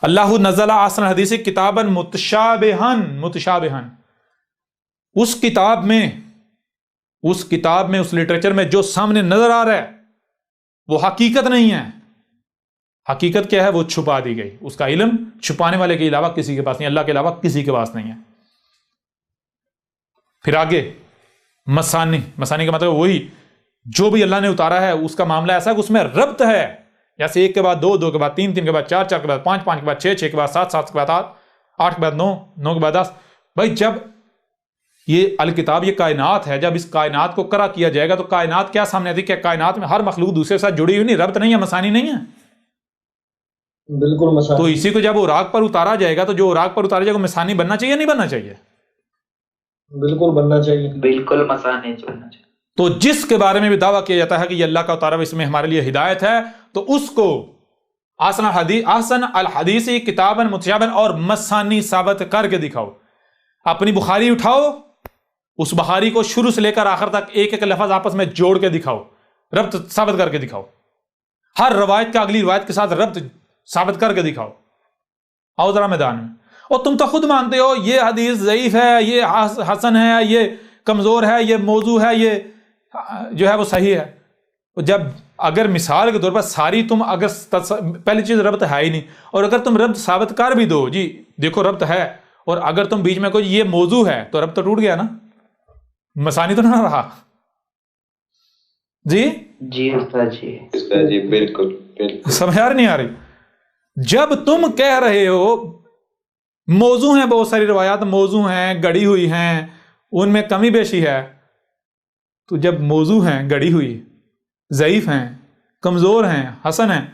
اللہ نزل احسن الحدیث کتابا متشابہن، اس کتاب میں، اس لٹریچر میں جو سامنے نظر آ رہا ہے وہ حقیقت نہیں ہے، حقیقت کیا ہے؟ وہ چھپا دی گئی، اس کا علم چھپانے والے کے علاوہ کسی کے پاس نہیں، اللہ کے علاوہ کسی کے پاس نہیں ہے۔ پھر آگے مسانی کا مطلب وہی جو بھی اللہ نے اتارا ہے اس کا معاملہ ایسا ہے کہ اس میں ربط ہے، جیسے ایک کے بعد دو، دو کے بعد تین، تین کے بعد چار، چار کے بعد پانچ، پانچ کے بعد چھ، چھ کے بعد سات، سات کے بعد آٹھ، آٹھ کے بعد نو، نو کے بعد 10۔ بھائی جب یہ الکتاب، یہ کائنات ہے، جب اس کائنات کو کرا کیا جائے گا تو کائنات کیا سامنے آتی ہے کہ کائنات میں ہر مخلوق دوسرے کے ساتھ جڑی ہوئی نہیں، ربط نہیں ہے، مسانی نہیں ہے، بالکل مسانی۔ تو اسی کو جب اوراق پر اتارا جائے گا تو جو اوراق پر اتارا جائے گا مسانی بننا چاہیے نہیں بننا چاہیے؟ بالکل بننا چاہیے، بالکل مسانی بننا چاہیے۔ تو جس کے بارے میں بھی دعویٰ کیا جاتا ہے کہ یہ اللہ کا اتارا ہوا، اس میں ہمارے لیے ہدایت ہے، تو اس کو احسن الحدیث کتابا متشابہا اور مسانی ثابت کر کے دکھاؤ۔ اپنی بخاری اٹھاؤ، اس بخاری کو شروع سے لے کر آخر تک ایک ایک لفظ آپس میں جوڑ کے دکھاؤ، ربط ثابت کر کے دکھاؤ، ہر روایت کا اگلی روایت کے ساتھ ربط ثابت کر کے دکھاؤ۔ آؤ ذرا میدان میں۔ اور تم تو خود مانتے ہو یہ حدیث ضعیف ہے، یہ حسن ہے، یہ کمزور ہے، یہ موضوع ہے، یہ جو ہے وہ صحیح ہے۔ جب اگر مثال کے طور پر ساری تم اگر پہلی چیز ربط ہے ہی نہیں، اور اگر تم ربط ثابت کر بھی دو، جی دیکھو ربط ہے، اور اگر تم بیچ میں کوئی یہ موضوع ہے تو ربط تو ٹوٹ گیا نا، مسانی تو نہ رہا۔ جی جی استاد جی بالکل سمجھ نہیں آ رہی؟ جب تم کہہ رہے ہو موضوع ہیں، بہت ساری روایات موضوع ہیں، گڑی ہوئی ہیں، ان میں کمی بیشی ہے، تو جب موضوع ہیں، گڑی ہوئی، ضعیف ہیں، کمزور ہیں، حسن ہیں،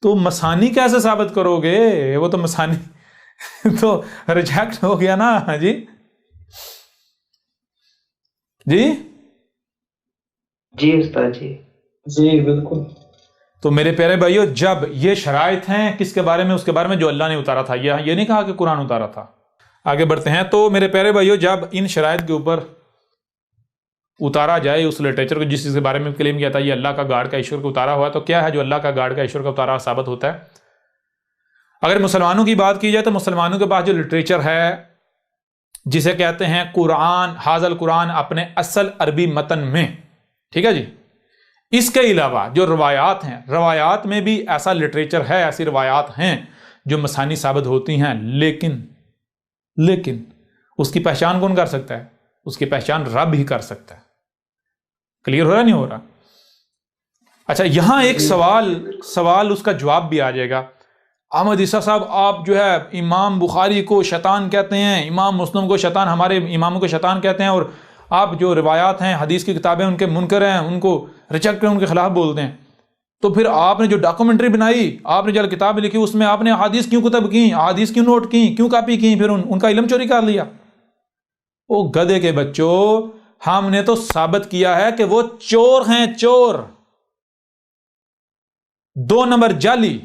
تو مسانی کیسے ثابت کرو گے؟ وہ تو مسانی تو ریجیکٹ ہو گیا نا۔ جی جی جی استاد جی بالکل۔ تو میرے پیارے بھائیو، جب یہ شرائط ہیں کس کے بارے میں؟ اس کے بارے میں جو اللہ نے اتارا تھا، یہ نہیں کہا کہ قرآن اتارا تھا۔ آگے بڑھتے ہیں۔ تو میرے پیارے بھائیو، جب ان شرائط کے اوپر اتارا جائے اس لٹریچر کو، جس چیز کے بارے میں کلیم کیا تھا یہ اللہ کا گاڈ کا ایشور کو اتارا ہوا، تو کیا ہے جو اللہ کا گاڈ کا ایشور کا اتارا ثابت ہوتا ہے؟ اگر مسلمانوں کی بات کی جائے تو مسلمانوں کے پاس جو لٹریچر ہے جسے کہتے ہیں قرآن، حاضر قرآن اپنے اصل عربی متن میں، ٹھیک ہے جی، اس کے علاوہ جو روایات ہیں، روایات میں بھی ایسا لٹریچر ہے، ایسی روایات ہیں جو مسانی ثابت ہوتی ہیں، لیکن اس کی پہچان کون کر سکتا ہے؟ اس کی پہچان رب ہی کر سکتا ہے۔ کلیئر ہو رہا نہیں ہو رہا؟ اچھا، یہاں ایک سوال اس کا جواب بھی آ جائے گا۔ احمد عیسیٰ صاحب، آپ جو ہے امام بخاری کو شیطان کہتے ہیں، امام مسلم کو شیطان، ہمارے اماموں کو شیطان کہتے ہیں، اور آپ جو روایات ہیں، حدیث کی کتابیں ان کے منکر ہیں، ان کو ریجیکٹ کریں، ان کے خلاف بولتے ہیں، تو پھر آپ نے جو ڈاکومنٹری بنائی، آپ نے جو کتاب لکھی، اس میں آپ نے حدیث کیوں کتب کی، حدیث کیوں نوٹ کی، کیوں کاپی کی، پھر ان کا علم چوری کر لیا؟ او گدھے کے بچوں، ہم نے تو ثابت کیا ہے کہ وہ چور ہیں، چور، 2 نمبر جعلی،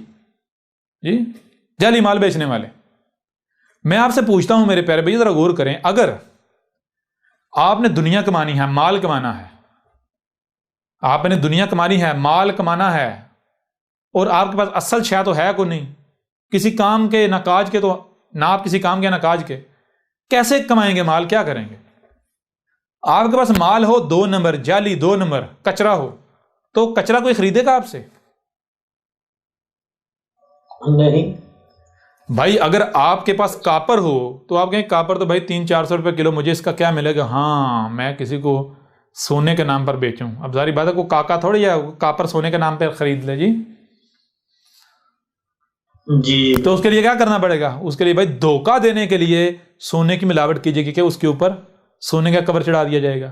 جی جعلی مال بیچنے والے۔ میں آپ سے پوچھتا ہوں میرے پیارے بھائی، ذرا غور کریں، اگر آپ نے دنیا کمانی ہے، مال کمانا ہے، آپ نے دنیا کمانی ہے، مال کمانا ہے، اور آپ کے پاس اصل شے تو ہے کوئی نہیں، کسی کام کے نہ کاج کے، تو نہ آپ کسی کام کے نہ کاج کے، کیسے کمائیں گے مال؟ کیا کریں گے؟ آپ کے پاس مال ہو 2 نمبر جعلی، 2 نمبر کچرا ہو، تو کچرا کوئی خریدے گا آپ سے؟ نہیں بھائی اگر آپ کے پاس کاپر ہو تو آپ کہیں کاپر تو بھائی 300-400 روپے کلو، مجھے اس کا کیا ملے گا؟ ہاں میں کسی کو سونے کے نام پر بیچوں، اب ظاہری بات ہے کو کاکا تھوڑی ہے کاپر سونے کے نام پہ خرید لے جی۔ جی تو اس کے لیے کیا کرنا پڑے گا؟ اس کے لیے بھائی دھوکہ دینے کے لیے سونے کی ملاوٹ کیجیے گی کہ اس کے اوپر سونے کا کور چڑھا دیا جائے گا،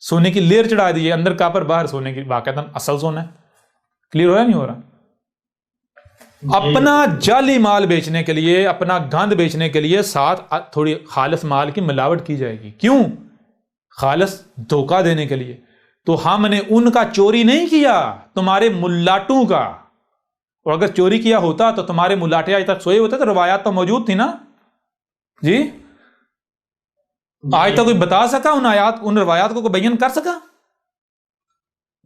سونے کی لیئر چڑھا دیجیے، اندر کاپر باہر سونے کی، واقعتاً اصل سونا ہے۔ کلیئر ہو رہا نہیں ہو رہا؟ اپنا جعلی مال بیچنے کے لیے، اپنا گند بیچنے کے لیے ساتھ تھوڑی خالص مال کی ملاوٹ کی جائے گی، کیوں؟ خالص دھوکہ دینے کے لیے۔ تو ہم نے ان کا چوری نہیں کیا، تمہارے ملاٹوں کا، اور اگر چوری کیا ہوتا تو تمہارے ملاٹے آج تک سوئے ہوتے، تو روایات تو موجود تھی نا جی؟ آج تک کوئی بتا سکا ان آیات، ان روایات کو کوئی بیان کر سکا؟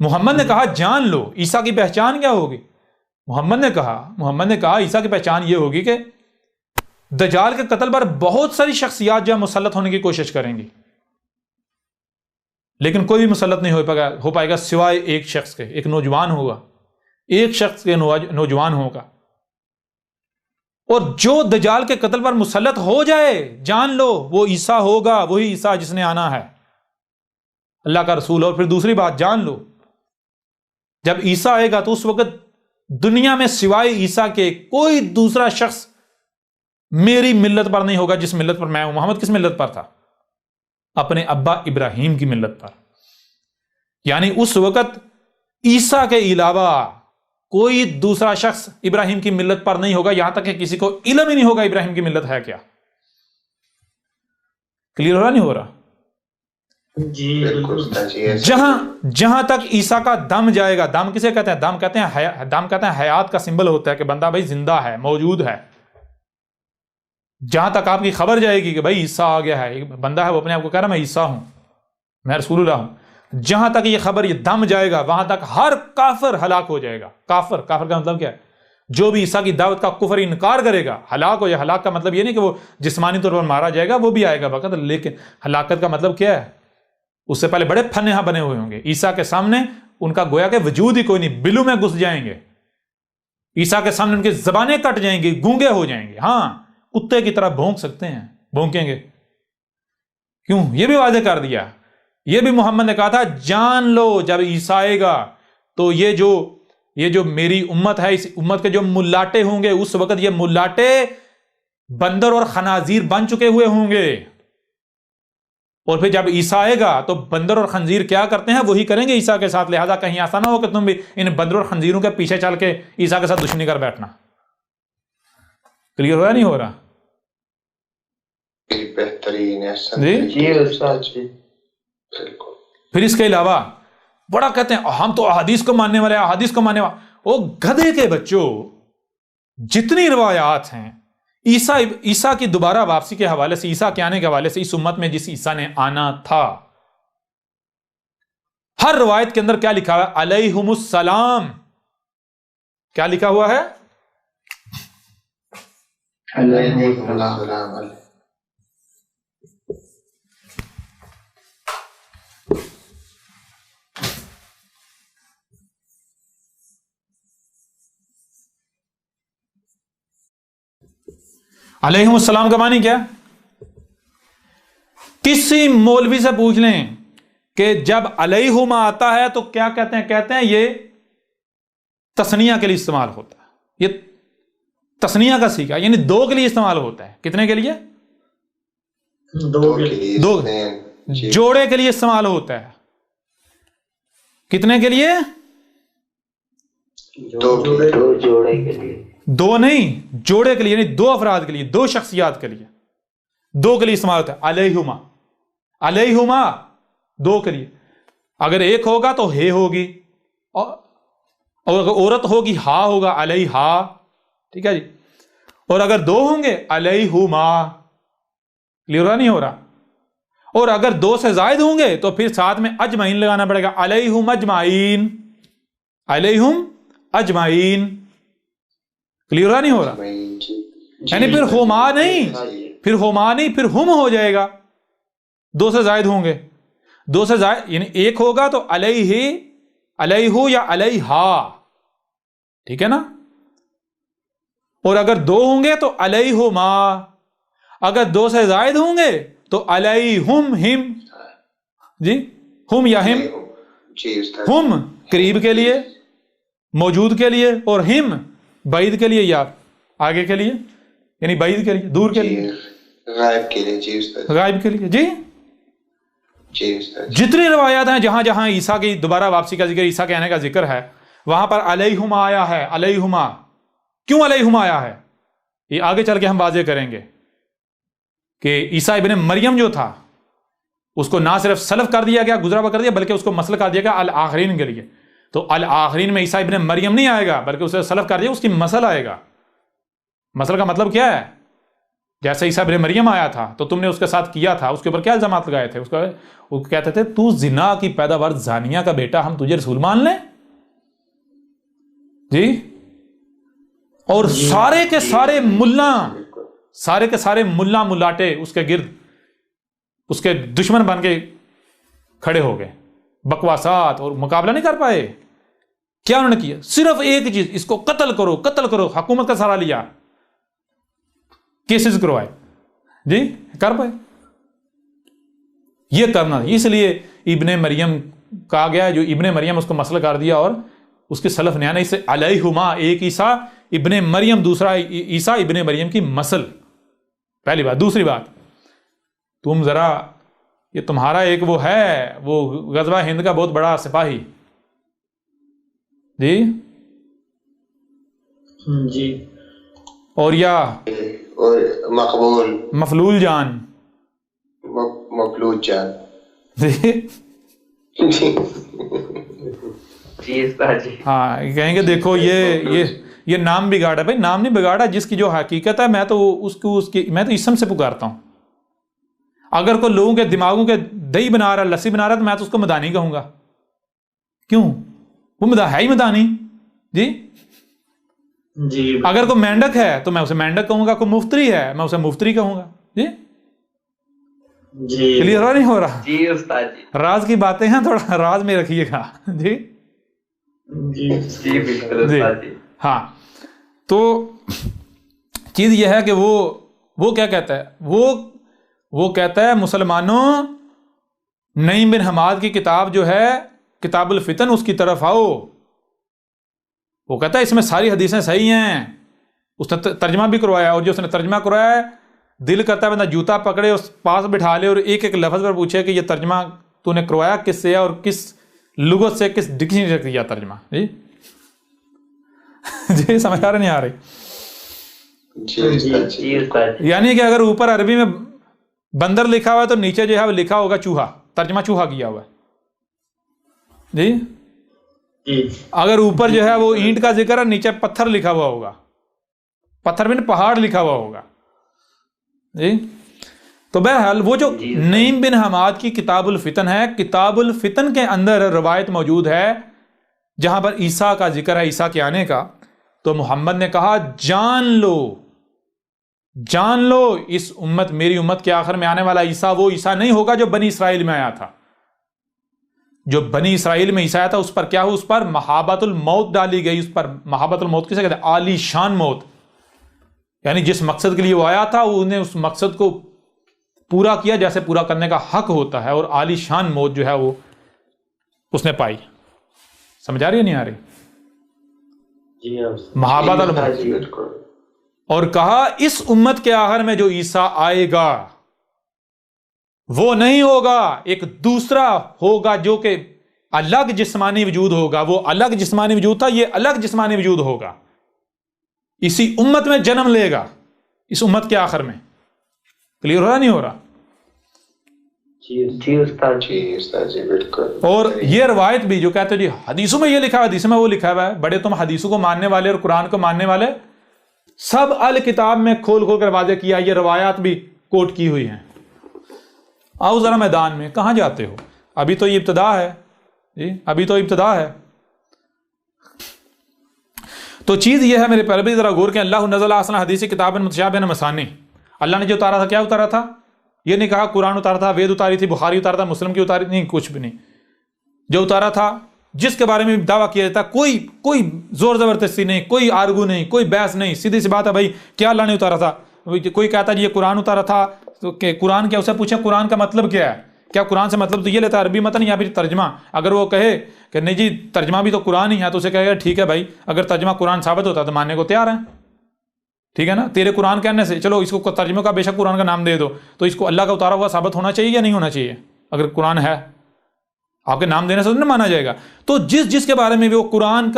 محمد نے کہا جان لو عیسیٰ کی پہچان کیا ہوگی؟ محمد نے کہا عیسیٰ کی پہچان یہ ہوگی کہ دجال کے قتل پر بہت ساری شخصیات جو ہے مسلط ہونے کی کوشش کریں گی، لیکن کوئی بھی مسلط نہیں ہو پائے گا سوائے ایک شخص کے، ایک نوجوان ہوگا، ایک شخص کے نوجوان ہوگا، اور جو دجال کے قتل پر مسلط ہو جائے جان لو وہ عیسیٰ ہوگا، وہی عیسیٰ جس نے آنا ہے، اللہ کا رسول۔ اور پھر دوسری بات جان لو، جب عیسیٰ آئے گا تو اس وقت دنیا میں سوائے عیسیٰ کے کوئی دوسرا شخص میری ملت پر نہیں ہوگا جس ملت پر میں ہوں۔ محمد کس ملت پر تھا؟ اپنے ابا ابراہیم کی ملت پر، یعنی اس وقت عیسیٰ کے علاوہ کوئی دوسرا شخص ابراہیم کی ملت پر نہیں ہوگا، یہاں تک کہ کسی کو علم ہی نہیں ہوگا ابراہیم کی ملت ہے کیا۔ کلیئر ہو رہا نہیں ہو رہا؟ جی بالکل۔ جہاں تک عیسیٰ کا دم جائے گا، دم کسے کہتے ہیں؟ دم کہتے ہیں حیات کا سمبل ہوتا ہے کہ بندہ بھائی زندہ ہے، موجود ہے۔ جہاں تک آپ کی خبر جائے گی کہ بھائی عیسیٰ آ گیا ہے، ایک بندہ ہے وہ اپنے آپ کو کہہ رہا میں عیسیٰ ہوں، میں رسول اللہ ہوں، جہاں تک یہ خبر، یہ دم جائے گا، وہاں تک ہر کافر ہلاک ہو جائے گا۔ کافر کا مطلب کیا ہے؟ جو بھی عیسیٰ کی دعوت کا کفر انکار کرے گا ہلاک ہو جائے۔ ہلاک کا مطلب یہ نہیں کہ وہ جسمانی طور پر مارا جائے گا، وہ بھی آئے گا وقت، لیکن ہلاکت کا مطلب کیا ہے؟ اس سے پہلے بڑے پھن یہاں بنے ہوئے ہوں گے عیسیٰ کے سامنے، ان کا گویا کہ وجود ہی کوئی نہیں، بلوں میں گھس جائیں گے عیسیٰ کے سامنے، ان کی زبانیں کٹ جائیں گی، گونگے ہو جائیں گے۔ ہاں کتے کی طرح بھونک سکتے ہیں، بھونکیں گے، کیوں؟ یہ بھی واضح کر دیا، یہ بھی محمد نے کہا تھا جان لو جب عیسیٰ آئے گا تو یہ جو میری امت ہے، اس امت کے جو ملاٹے ہوں گے، اس وقت یہ ملاٹے بندر اور خنازیر بن چکے ہوئے ہوں گے، اور پھر جب عیسیٰ آئے گا تو بندر اور خنزیر کیا کرتے ہیں وہی کریں گے عیسیٰ کے ساتھ، لہذا کہیں ایسا نہ ہو کہ تم بھی ان بندر اور خنزیروں کے پیچھے چل کے عیسیٰ کے ساتھ دشمنی کر بیٹھنا۔ کلیئر ہوا نہیں ہو رہا؟ بہترین جی استاد جی بالکل۔ پھر اس کے علاوہ بڑا کہتے ہیں ہم تو احادیث کو ماننے والے، احادیث کو ماننے والے۔ او گدھے کے بچوں، جتنی روایات ہیں عیسیٰ کی دوبارہ واپسی کے حوالے سے، عیسیٰ کے آنے کے حوالے سے، اس امت میں جس عیسیٰ نے آنا تھا، ہر روایت کے اندر کیا لکھا ہوا ہے؟ علیہم السلام۔ کیا لکھا ہوا ہے؟ علیہم السلام۔ علیہم السلام کا معنی کیا؟ کسی مولوی سے پوچھ لیں کہ جب علیہما آتا ہے تو کیا کہتے ہیں؟ کہتے ہیں یہ تثنیہ کے لیے استعمال ہوتا ہے، یہ تثنیہ کا سیکھا، یعنی دو کے لیے استعمال ہوتا ہے۔ کتنے کے لیے؟ دو، جوڑے کے لیے استعمال ہوتا ہے۔ کتنے کے لیے؟ جوڑے کے لیے، دو نہیں، جوڑے کے لیے، یعنی دو افراد کے لیے، دو شخصیات کے لیے، دو کے لیے استعمال ہوتا ہے۔ علیہما، علیہما دو کے لیے۔ اگر ایک ہوگا تو ہے ہوگی، اور اگر عورت ہوگی ہا ہوگا، علیہا، ٹھیک ہے جی۔ اور اگر دو ہوں گے علیہما، کلیئر نہیں ہو رہا؟ اور اگر دو سے زائد ہوں گے تو پھر ساتھ میں اجمعین لگانا پڑے گا، علیہم اجمعین، علیہم اجمعین. کلیئر نہیں ہو رہا؟ یعنی پھر ہما نہیں، پھر ہما نہیں، پھر ہم ہو جائے گا. دو سے زائد ہوں گے، دو سے زائد یعنی ایک ہوگا تو علیہ، علیہ یا علیہا، ٹھیک ہے نا. اور اگر دو ہوں گے تو علیہما، اگر دو سے زائد ہوں گے تو علیہم، ہم. جی ہم یا ہم، ہم قریب کے لیے، موجود کے لیے، اور ہم بعید کے لیے یا آگے کے لیے، یعنی بعید کے لیے، دور کے لیے، غائب کے لیے. جی استاد، غائب کے لیے. جی جی استاد. جتنی روایات ہیں جہاں جہاں عیسیٰ کی دوبارہ واپسی کا ذکر، عیسیٰ کے آنے کا ذکر ہے، وہاں پر علیہما آیا ہے. علیہما کیوں علیہما آیا ہے یہ آگے چل کے ہم واضح کریں گے کہ عیسیٰ ابن مریم جو تھا اس کو نہ صرف سلف کر دیا گیا، گزرا ہوا کر دیا، بلکہ اس کو مسل کر دیا گیا الآخرین کے لیے. تو الآخرین میں عیسیٰ ابن مریم نہیں آئے گا، بلکہ اسے سلف کر دیا، اس کی مسل آئے گا. مسل کا مطلب کیا ہے؟ جیسے عیسیٰ ابن مریم آیا تھا تو تم نے اس کے ساتھ کیا تھا، اس کے اوپر کیا الزامات لگائے تھے؟ وہ کہتے تھے تو زنا کی پیداوار، زانیہ کا بیٹا، ہم تجھے رسول مان لیں؟ جی. اور سارے کے سارے ملا، سارے کے سارے ملا ملاٹے اس کے گرد اس کے دشمن بن کے کھڑے ہو گئے، بکواسات، اور مقابلہ نہیں کر پائے. کیا انہوں نے کیا؟ صرف ایک چیز، اس کو قتل کرو، قتل کرو. حکومت کا سہارا لیا، کیسز کروائے. جی کر پائے؟ یہ کرنا. اس لیے ابن مریم کہا گیا، جو ابن مریم اس کو مسئلہ کر دیا، اور اس کے سلف نے اس سے علیہما، ایک عیسیٰ ابن مریم، دوسرا عیسیٰ ابن مریم کی مسل. پہلی بات. دوسری بات، تم ذرا، یہ تمہارا ایک وہ ہے، وہ غزوہ ہند کا بہت بڑا سپاہی، جی جی، اور یا اور مقبول، مفلول جان، مفلوج جان. ہاں کہیں گے دیکھو یہ نام بگاڑا. بھائی نام نہیں بگاڑا، جس کی جو حقیقت ہے میں تو میں تو اسم سے پکارتا ہوں. اگر کوئی لوگوں کے دماغوں کے دہی بنا رہا، لسی بنا رہا، تو میں تو اس کو مدانی کہوں گا. کیوں؟ وہ ہے ہی مدانی. جی جی. اگر کوئی مینڈک ہے تو میں اسے مینڈک کہوں گا، کوئی مفتری ہے میں اسے مفتری کہوں گا. جی جی، کلیئر نہیں ہو رہا؟ جی استاد جی. راز کی باتیں ہیں، تھوڑا راز میں رکھیے گا. جی جی جی بالکل استاد جی. ہاں تو چیز یہ ہے کہ وہ کیا کہتا ہے، وہ کہتا ہے مسلمانوں، نعیم بن حماد کی کتاب جو ہے کتاب الفتن، اس کی طرف آؤ. وہ کہتا ہے اس میں ساری حدیثیں صحیح ہیں. اس نے ترجمہ بھی کروایا، اور جو اس نے ترجمہ کروایا ہے دل کرتا ہے بندہ جوتا پکڑے، اس پاس بٹھا لے، اور ایک ایک لفظ پر پوچھے کہ یہ ترجمہ تو نے کروایا کس سے ہے، اور کس لغت سے، کس ڈکشنری سے کیا ترجمہ. جی جی سمجھ آ رہے نہیں آ رہی؟ یعنی کہ اگر اوپر عربی میں بندر لکھا ہوا ہے تو نیچے جو ہے وہ لکھا ہوگا چوہا، ترجمہ چوہا کیا ہوا ہے. جی اگر اوپر جو ہے وہ اینٹ کا ذکر ہے، نیچے پتھر لکھا ہوا ہوگا، پتھر میں پہاڑ لکھا ہوا ہوگا. جی تو بہرحال وہ جو نعیم بن حماد کی کتاب الفتن ہے، کتاب الفتن کے اندر روایت موجود ہے جہاں پر عیسیٰ کا ذکر ہے، عیسیٰ کے آنے کا. تو محمد نے کہا جان لو اس امت، میری امت کے آخر میں آنے والا عیسیٰ وہ عیسیٰ نہیں ہوگا جو بنی اسرائیل میں آیا تھا. جو بنی اسرائیل میں عیسیٰ آیا تھا اس پر کیا ہو؟ اس پر محابت الموت ڈالی گئی. اس پر محابت الموت کسے کہتے ہیں؟ عالی شان موت. یعنی جس مقصد کے لیے وہ آیا تھا انہیں اس مقصد کو پورا کیا جیسے پورا کرنے کا حق ہوتا ہے، اور عالی شان موت جو ہے وہ اس نے پائی. سمجھ آ رہی ہے نہیں آ رہی؟ محابت الموت. اور کہا اس امت کے آخر میں جو عیسیٰ آئے گا وہ نہیں ہوگا، ایک دوسرا ہوگا جو کہ الگ جسمانی وجود ہوگا. وہ الگ جسمانی وجود تھا، یہ الگ جسمانی وجود ہوگا، اسی امت میں جنم لے گا، اس امت کے آخر میں. کلیئر ہو رہا نہیں ہو رہا؟ جی استاد جی بالکل. اور یہ روایت بھی جو کہتے ہیں جی حدیثوں میں یہ لکھا ہے، حدیثوں میں وہ لکھا ہوا ہے، بڑے تم حدیثوں کو ماننے والے اور قرآن کو ماننے والے، سب الکتاب میں کھول کر واضح کیا، یہ روایات بھی کوٹ کی ہوئی ہیں. آؤ ذرا میدان میں، کہاں جاتے ہو؟ ابھی تو یہ ابتدا ہے. جی ابھی تو ابتدا ہے. تو چیز یہ ہے میرے پیارے بھی ذرا غور کہ اللہ نزل احسن حدیث کتاب متشابہ مثانی، اللہ نے جو اتارا تھا کیا اتارا تھا؟ یہ نہیں کہا قرآن اتارا تھا، وید اتاری تھی، بخاری اتارا تھا، مسلم کی اتاری نہیں، کچھ بھی نہیں. جو اتارا تھا جس کے بارے میں دعویٰ کیا جاتا کوئی زور زبردستی نہیں، کوئی آرگو نہیں، کوئی بحث نہیں، سیدھی سی بات ہے بھائی کیا اللہ نے اتارا تھا. کوئی کہتا ہے یہ قرآن اتارا تھا تو کہ قرآن کیا، اسے پوچھا قرآن کا مطلب کیا ہے، کیا قرآن سے مطلب تو یہ لیتا ہے عربی متن یا پھر ترجمہ؟ اگر وہ کہے کہ نہیں جی ترجمہ بھی تو قرآن ہی ہے تو اسے کہے گا ٹھیک ہے بھائی اگر ترجمہ قرآن ثابت ہوتا تو ماننے کو تیار ہیں، ٹھیک ہے نا. تیرے قرآن کہنے سے چلو اس کو ترجمے کا بے شک قرآن کا نام دے دو، تو اس کو اللہ کا اتارا ہوا ثابت ہونا چاہیے یا نہیں ہونا چاہیے؟ اگر قرآن ہے آپ کے نام دینے سے تو نہیں مانا جائے گا. تو جس کے بارے میں بھی وہ قرآن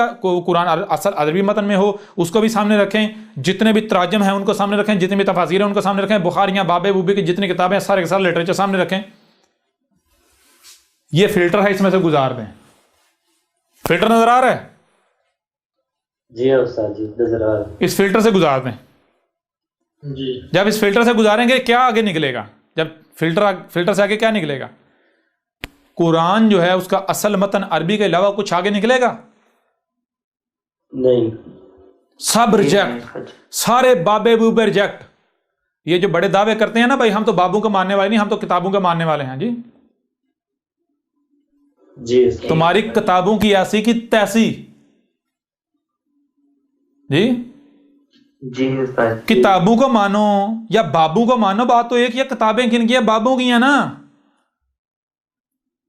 اصل عربی متن میں ہو اس کو بھی سامنے رکھیں، جتنے بھی تراجم ہیں ان کو سامنے رکھیں، جتنے بھی تفاسیر ہیں ان کو سامنے رکھیں، بخاریاں بابے بوبے کی جتنی کتابیں ہیں سارے کے سارے لٹریچر سامنے رکھیں. یہ فلٹر ہے، اس میں سے گزار دیں. فلٹر نظر آ رہا ہے؟ جی استاد جی نظر آ رہا ہے. اس فلٹر سے گزار دیں. جی جب اس فلٹر سے گزاریں گے کیا آگے نکلے گا؟ جب فلٹر سے آگے کیا نکلے گا؟ قرآن جو ہے اس کا اصل متن عربی کے علاوہ کچھ آگے نکلے گا نہیں، سب ریجیکٹ، سارے بابے بوبے ریجیکٹ. یہ جو بڑے دعوے کرتے ہیں نا بھائی ہم تو بابوں کو ماننے والے نہیں، ہم تو کتابوں کو ماننے والے ہیں. جی جی استاد. تمہاری کتابوں کی ایسی کی تیسی. جی جی استاد. کتابوں کو مانو یا بابوں کو مانو، بات تو ایک ہی ہے. کتابیں کن کی ہیں؟ بابوں کی ہیں نا.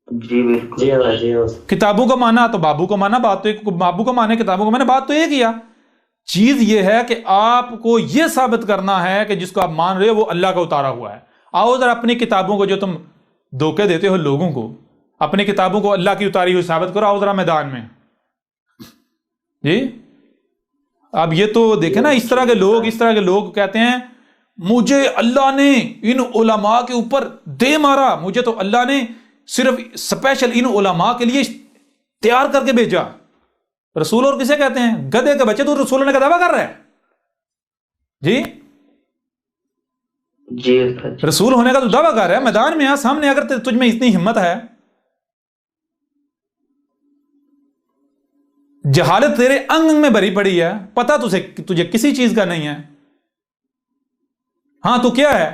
جی بالکل. جی ہاں جی استاد. کتابوں کو مانا تو بابو کو مانا، بات تو ایک. بابو کو مانے کتابوں کو مانا، بات تو ایک ہی ہے. چیز یہ ہے کہ آپ کو یہ ثابت کرنا ہے کہ جس کو آپ مان رہے ہو وہ اللہ کا اتارا ہوا ہے. آؤ ذرا اپنی کتابوں کو جو تم دھوکے دیتے ہو لوگوں کو، اپنی کتابوں کو اللہ کی اتاری ہوئی ثابت کرو. آؤ ذرا میدان میں. جی اب یہ تو دیکھیں نا، اس طرح کے لوگ کہتے ہیں مجھے اللہ نے ان علماء کے اوپر دے مارا، مجھے تو اللہ نے صرف اسپیشل ان علماء کے لیے تیار کر کے بھیجا. رسول اور کسے کہتے ہیں؟ گدھے کے بچے. تو رسول ہونے کا دعویٰ کر رہے ہیں. جی جی رسول ہونے کا تو دعویٰ کر رہا ہے. میدان میں آ سامنے، اگر تجھ میں اتنی ہمت ہے. جہالت تیرے انگ میں بھری پڑی ہے، پتہ تجھے کسی چیز کا نہیں ہے. ہاں تو کیا ہے؟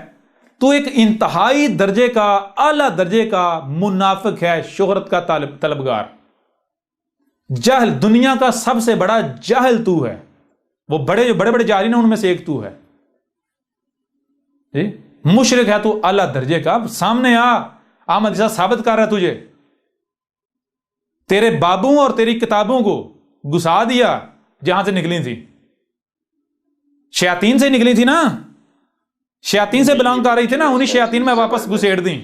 تو ایک انتہائی درجے کا، اعلیٰ درجے کا منافق ہے، شہرت کا طلبگار، جاہل، دنیا کا سب سے بڑا جاہل تو ہے. وہ جو بڑے بڑے جاہلین ہیں ان میں سے ایک تو ہے. جی مشرک ہے تو اعلیٰ درجے کا. سامنے احمد عیسیٰ ثابت کر رہا ہے تجھے. تیرے بابوں اور تیری کتابوں کو گھسا دیا جہاں سے نکلی تھی، شیاطین سے نکلی تھی نا، شیاطین سے بلانگ کر رہی تھی نا، انہی شیاطین میں واپس گھسیڑ دیں.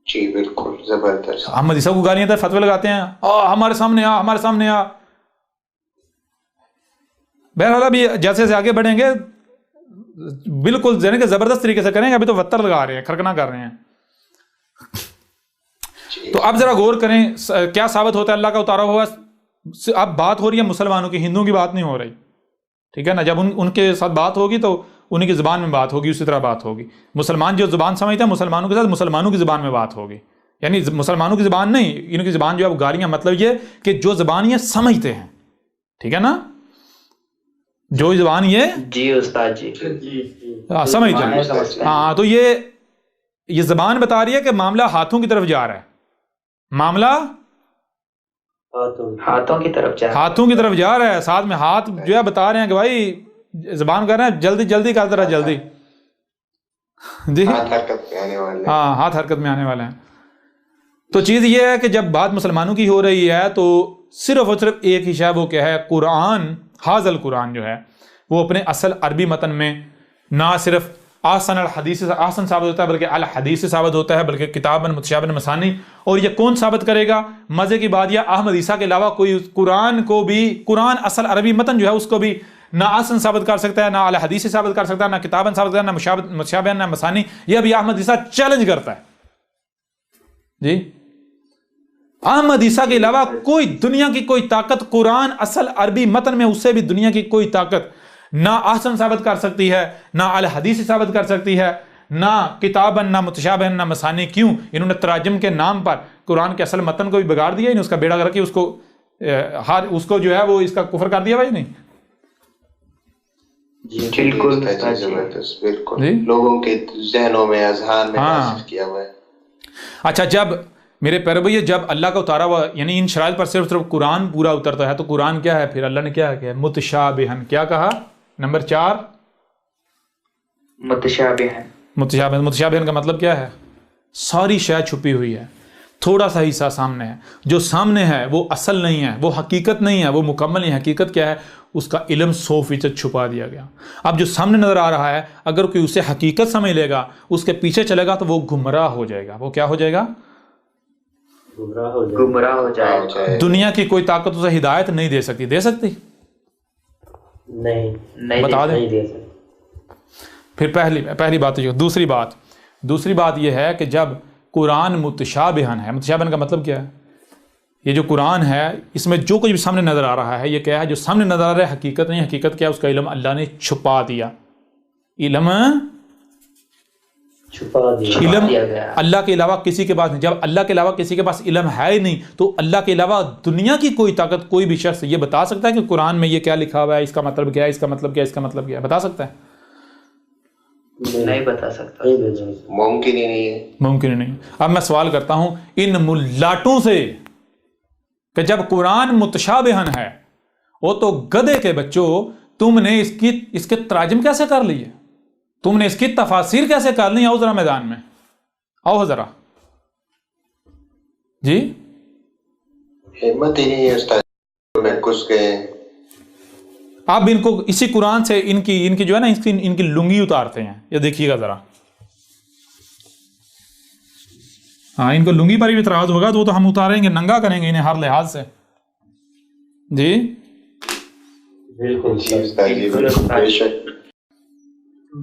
جی بالکل زبردست. احمد عیسیٰ کو گالیاں تھے، فتوے لگاتے ہیں ہمارے سامنے ہمارے سامنے آ. بہرحال ابھی جیسے جیسے آگے بڑھیں گے بالکل یعنی کہ زبردست طریقے سے کریں گے. ابھی تو وتر لگا رہے ہیں، کھرکنا کر رہے ہیں. تو اب ذرا غور کریں کیا ثابت ہوتا ہے اللہ کا اتارا ہوا. اب بات ہو رہی ہے مسلمانوں کی، ہندوؤں کی بات نہیں ہو رہی، ٹھیک ہے نا. جب ان کے ساتھ بات ہوگی تو انہیں کی زبان میں بات ہوگی، اسی طرح بات ہوگی. مسلمان جو زبان سمجھتے ہیں مسلمانوں کے ساتھ مسلمانوں کی زبان میں بات ہوگی. یعنی مسلمانوں کی زبان نہیں، ان کی زبان جو ہے وہ گالیاں، مطلب یہ کہ جو زبان یہ سمجھتے ہیں، ٹھیک ہے نا، جو زبان یہ جی استاد جی سمجھتے ہیں. ہاں تو یہ زبان بتا رہی ہے کہ معاملہ ہاتھوں کی طرف جا رہا ہے. معاملہ ہاتھوں کی طرف جا رہا ہے. ساتھ میں ہاتھ جو ہے بتا رہے ہیں کہ بھائی زبان کر رہے ہیں جلدی جلدی کر ذرا جلدی. جی ہاتھ حرکت میں آنے والے. ہاں ہاتھ حرکت میں آنے والے ہیں. تو چیز یہ ہے کہ جب بات مسلمانوں کی ہو رہی ہے تو صرف اور صرف ایک ہی شے، وہ کیا ہے؟ قرآن. حاضر القرآن جو ہے وہ اپنے اصل عربی متن میں نہ صرف احسن الحدیث احسن ثابت ہوتا ہے بلکہ الحدیث سے ثابت ہوتا ہے، بلکہ کتاباً متشابہ مثانی. اور یہ کون ثابت کرے گا؟ مزے کی بات یہ احمد عیسیٰ کے علاوہ کوئی قرآن اصل عربی متن جو ہے اس کو بھی نہ احسن ثابت کر سکتا ہے، نہ الحدیث سے ثابت کر سکتا ہے، نہ کتاباً ثابت کرتا ہے، نہ متشابہ نہ مثانی. یہ ابھی احمد عیسیٰ چیلنج کرتا ہے. جی احمد عیسیٰ کے علاوہ کوئی دنیا کی کوئی طاقت قرآن اصل عربی متن میں، اس سے بھی دنیا کی کوئی طاقت نہ احسن ثابت کر سکتی ہے، نہ الحدیث ثابت کر سکتی ہے، نہ کتاباً نہ متشابہ نہ مثانی. کیوں؟ انہوں نے تراجم کے نام پر قرآن کے اصل متن کو بھی بگاڑ دیا، اس کا بیڑا کر کے اس کو ہر اس کو جو ہے وہ اس کا کفر کر دیا بھائی نہیں؟ جی بالکل زبردست، بالکل جی لوگوں کے ذہنوں میں اذہان میں نافذ کیا ہوا ہے۔ اچھا، جب میرے پیارے بھائی جب اللہ کا اتارا ہوا یعنی ان شرائط پر صرف قرآن پورا اترتا ہے تو قرآن کیا ہے پھر؟ اللہ نے کیا کہا؟ متشابہن، کیا کہا؟ نمبر 4 متشابہن کا مطلب کیا ہے؟ ساری شے چھپی ہوئی ہے، تھوڑا سا حصہ سامنے ہے، جو سامنے ہے وہ اصل نہیں ہے، وہ حقیقت نہیں ہے، وہ مکمل نہیں ہے۔ حقیقت کیا ہے؟ اس کا علم 100% چھپا دیا گیا۔ اب جو سامنے نظر آ رہا ہے اگر کوئی اسے حقیقت سمجھ لے گا، اس کے پیچھے چلے گا تو وہ گمراہ ہو جائے گا۔ وہ کیا ہو جائے گا؟ گمراہ ہو جائے۔ دنیا کی کوئی طاقت اسے ہدایت نہیں دے سکتی، دے سکتی؟ نہیں بتا دیں۔ نہیں دے سکتے۔ پھر پہلی بات یہ۔ دوسری بات یہ ہے کہ جب قرآن متشابہن ہے، متشابہن کا مطلب کیا ہے؟ یہ جو قرآن ہے اس میں جو کچھ بھی سامنے نظر آ رہا ہے یہ کیا ہے؟ جو سامنے نظر آ رہا ہے حقیقت نہیں، حقیقت کیا ہے؟ اس کا علم اللہ نے چھپا دیا۔ علم اللہ کے علاوہ کسی کے پاس نہیں۔ جب اللہ کے علاوہ کسی کے پاس علم ہے ہی نہیں تو اللہ کے علاوہ دنیا کی کوئی طاقت، کوئی بھی شخص یہ بتا سکتا ہے کہ قرآن میں یہ کیا لکھا ہوا ہے، اس کا مطلب کیا ہے، اس کا مطلب کیا ہے، اس کا مطلب کیا ہے؟ بتا سکتا ہے؟ نہیں بتا سکتا، ممکن ہی نہیں ہے، ممکن ہی نہیں۔ اب میں سوال کرتا ہوں ان ملاٹوں سے کہ جب قرآن متشابہن ہے وہ تو گدھے کے بچوں تم نے اس کے تراجم کیسے کر لیے؟ تم نے اس کی تفاسیر کیسے کر لی؟ آؤ ذرا میدان میں آؤ ذرا جی۔ ہمت ہی نہیں ہے استاد میں گھس گئے۔ آپ ان کو اسی قرآن سے ان کی جو ہے نا ان کی لنگی اتارتے ہیں، یہ دیکھیے گا ذرا۔ ہاں، ان کو لنگی پر بھی اعتراض ہوگا تو وہ تو ہم اتاریں گے، ننگا کریں گے انہیں ہر لحاظ سے۔ جی بالکل بے شک۔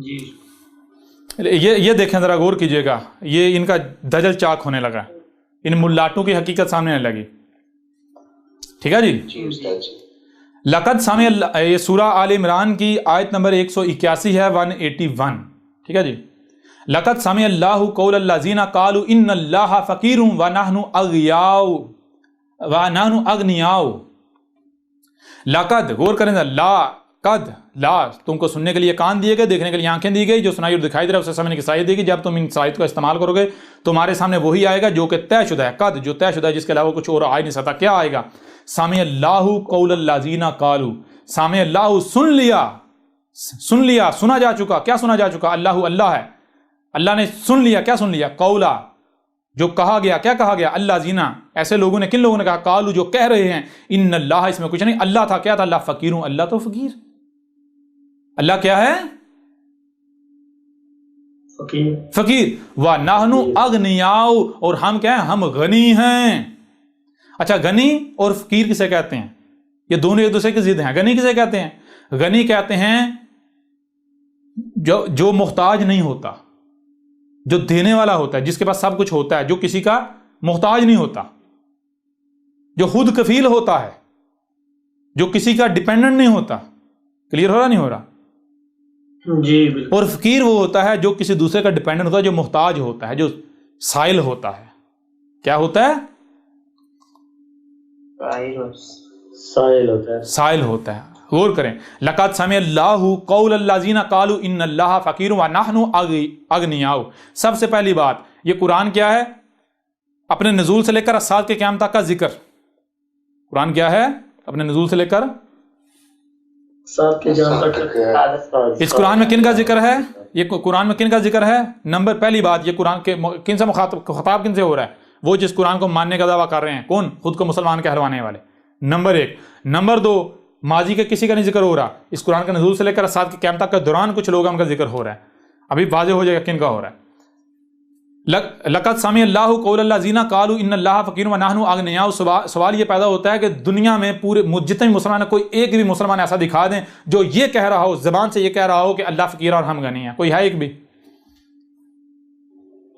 جی یہ دیکھیں ذرا، غور کیجئے گا، یہ ان کا دجل چاک ہونے لگا، ان ملاٹوں کی حقیقت سامنے آنے لگی۔ ٹھیک ہے جی۔ جی استاد جی۔ لقد سمع اللہ، یہ سورہ آل عمران کی آیت نمبر 181 ہے، 181۔ ٹھیک ہے جی۔ لقد سمع اللہ قول الذین قالوا ان اللہ فقیر ونحن اغنیاء۔ لقد، غور کریں، لا تم کو سننے کے لیے کان دیے گئے، دیکھنے کے لیے آنکھیں دی گئی، جو سنائی اور دکھائی دے رہا ہے اسے سمجھنے کی صلاحیت دی گئی۔ جب تم ان صلاحیت کا استعمال کرو گے تمہارے سامنے وہی آئے گا جو کہ طے شدہ ہے، قد جو طے شدہ ہے، جس کے علاوہ کچھ اور آ نہیں سکتا۔ کیا آئے گا؟ سمع اللہ قول الذین قالوا، سمع اللہ، سن لیا، سنا جا چکا۔ کیا سنا جا چکا؟ اللہ ہے، اللہ نے سن لیا۔ کیا سن لیا؟ قولا، جو کہا گیا۔ کیا کہا گیا؟ اللہ زینا، ایسے لوگوں نے، کن لوگوں نے کہا؟ قالو، جو کہہ رہے ہیں، ان اللہ، اس میں کچھ نہیں، اللہ تھا، کیا تھا؟ اللہ فقیروں، اللہ تو فقیر۔ اللہ کیا ہے؟ فقیر۔ وَنَحْنُ أَغْنِيَاءُ، اور ہم کیا ہیں؟ ہم غنی ہیں۔ اچھا، غنی اور فقیر کسے کہتے ہیں؟ یہ دونوں ایک دوسرے کی ضد ہیں۔ غنی کسے کہتے ہیں؟ غنی کہتے ہیں جو محتاج نہیں ہوتا، جو دینے والا ہوتا ہے، جس کے پاس سب کچھ ہوتا ہے، جو کسی کا محتاج نہیں ہوتا، جو خود کفیل ہوتا ہے، جو کسی کا ڈیپینڈنٹ نہیں ہوتا۔ کلیئر ہو رہا نہیں ہو رہا؟ جی بالکل۔ اور فقیر وہ ہوتا ہے جو کسی دوسرے کا ڈیپینڈنٹ ہوتا ہے، جو محتاج ہوتا ہے، جو سائل ہوتا ہے۔ کیا ہوتا ہے؟ سائل ہوتا ہے۔ غور کریں، لقد سمع اللہ قول الذین قالوا ان اللہ فقیر ونحن اغنیاء۔ سب سے پہلی بات، یہ قرآن کیا ہے؟ اپنے نزول سے لے کر سات کے قیامت تک کا ذکر۔ قرآن کیا ہے؟ اپنے نزول سے لے کر اس قرآن میں کن کا ذکر ہے؟ یہ قرآن میں کن کا ذکر ہے؟ نمبر پہلی بات، یہ قرآن کے کن سے خطاب کن سے ہو رہا ہے؟ وہ جس قرآن کو ماننے کا دعویٰ کر رہے ہیں۔ کون؟ خود کو مسلمان کہلوانے والے، نمبر 1۔ نمبر 2، ماضی کے کسی کا نہیں ذکر ہو رہا، اس قرآن کے نزول سے لے کر سات کے قیامت تک کے دوران کچھ لوگ ان کا ذکر ہو رہا ہے۔ ابھی واضح ہو جائے گا کن کا ہو رہا ہے۔ لقد سمع اللہ قول الذین قالوا ان اللہ فقیر ونحن اغنیاء۔ سوال یہ پیدا ہوتا ہے کہ دنیا میں پورے جتنے بھی مسلمان ہیں، کوئی ایک بھی مسلمان ایسا دکھا دیں جو یہ کہہ رہا ہو، زبان سے یہ کہہ رہا ہو کہ اللہ فقیر اور ہم غنی ہیں۔ کوئی ہے ایک بھی؟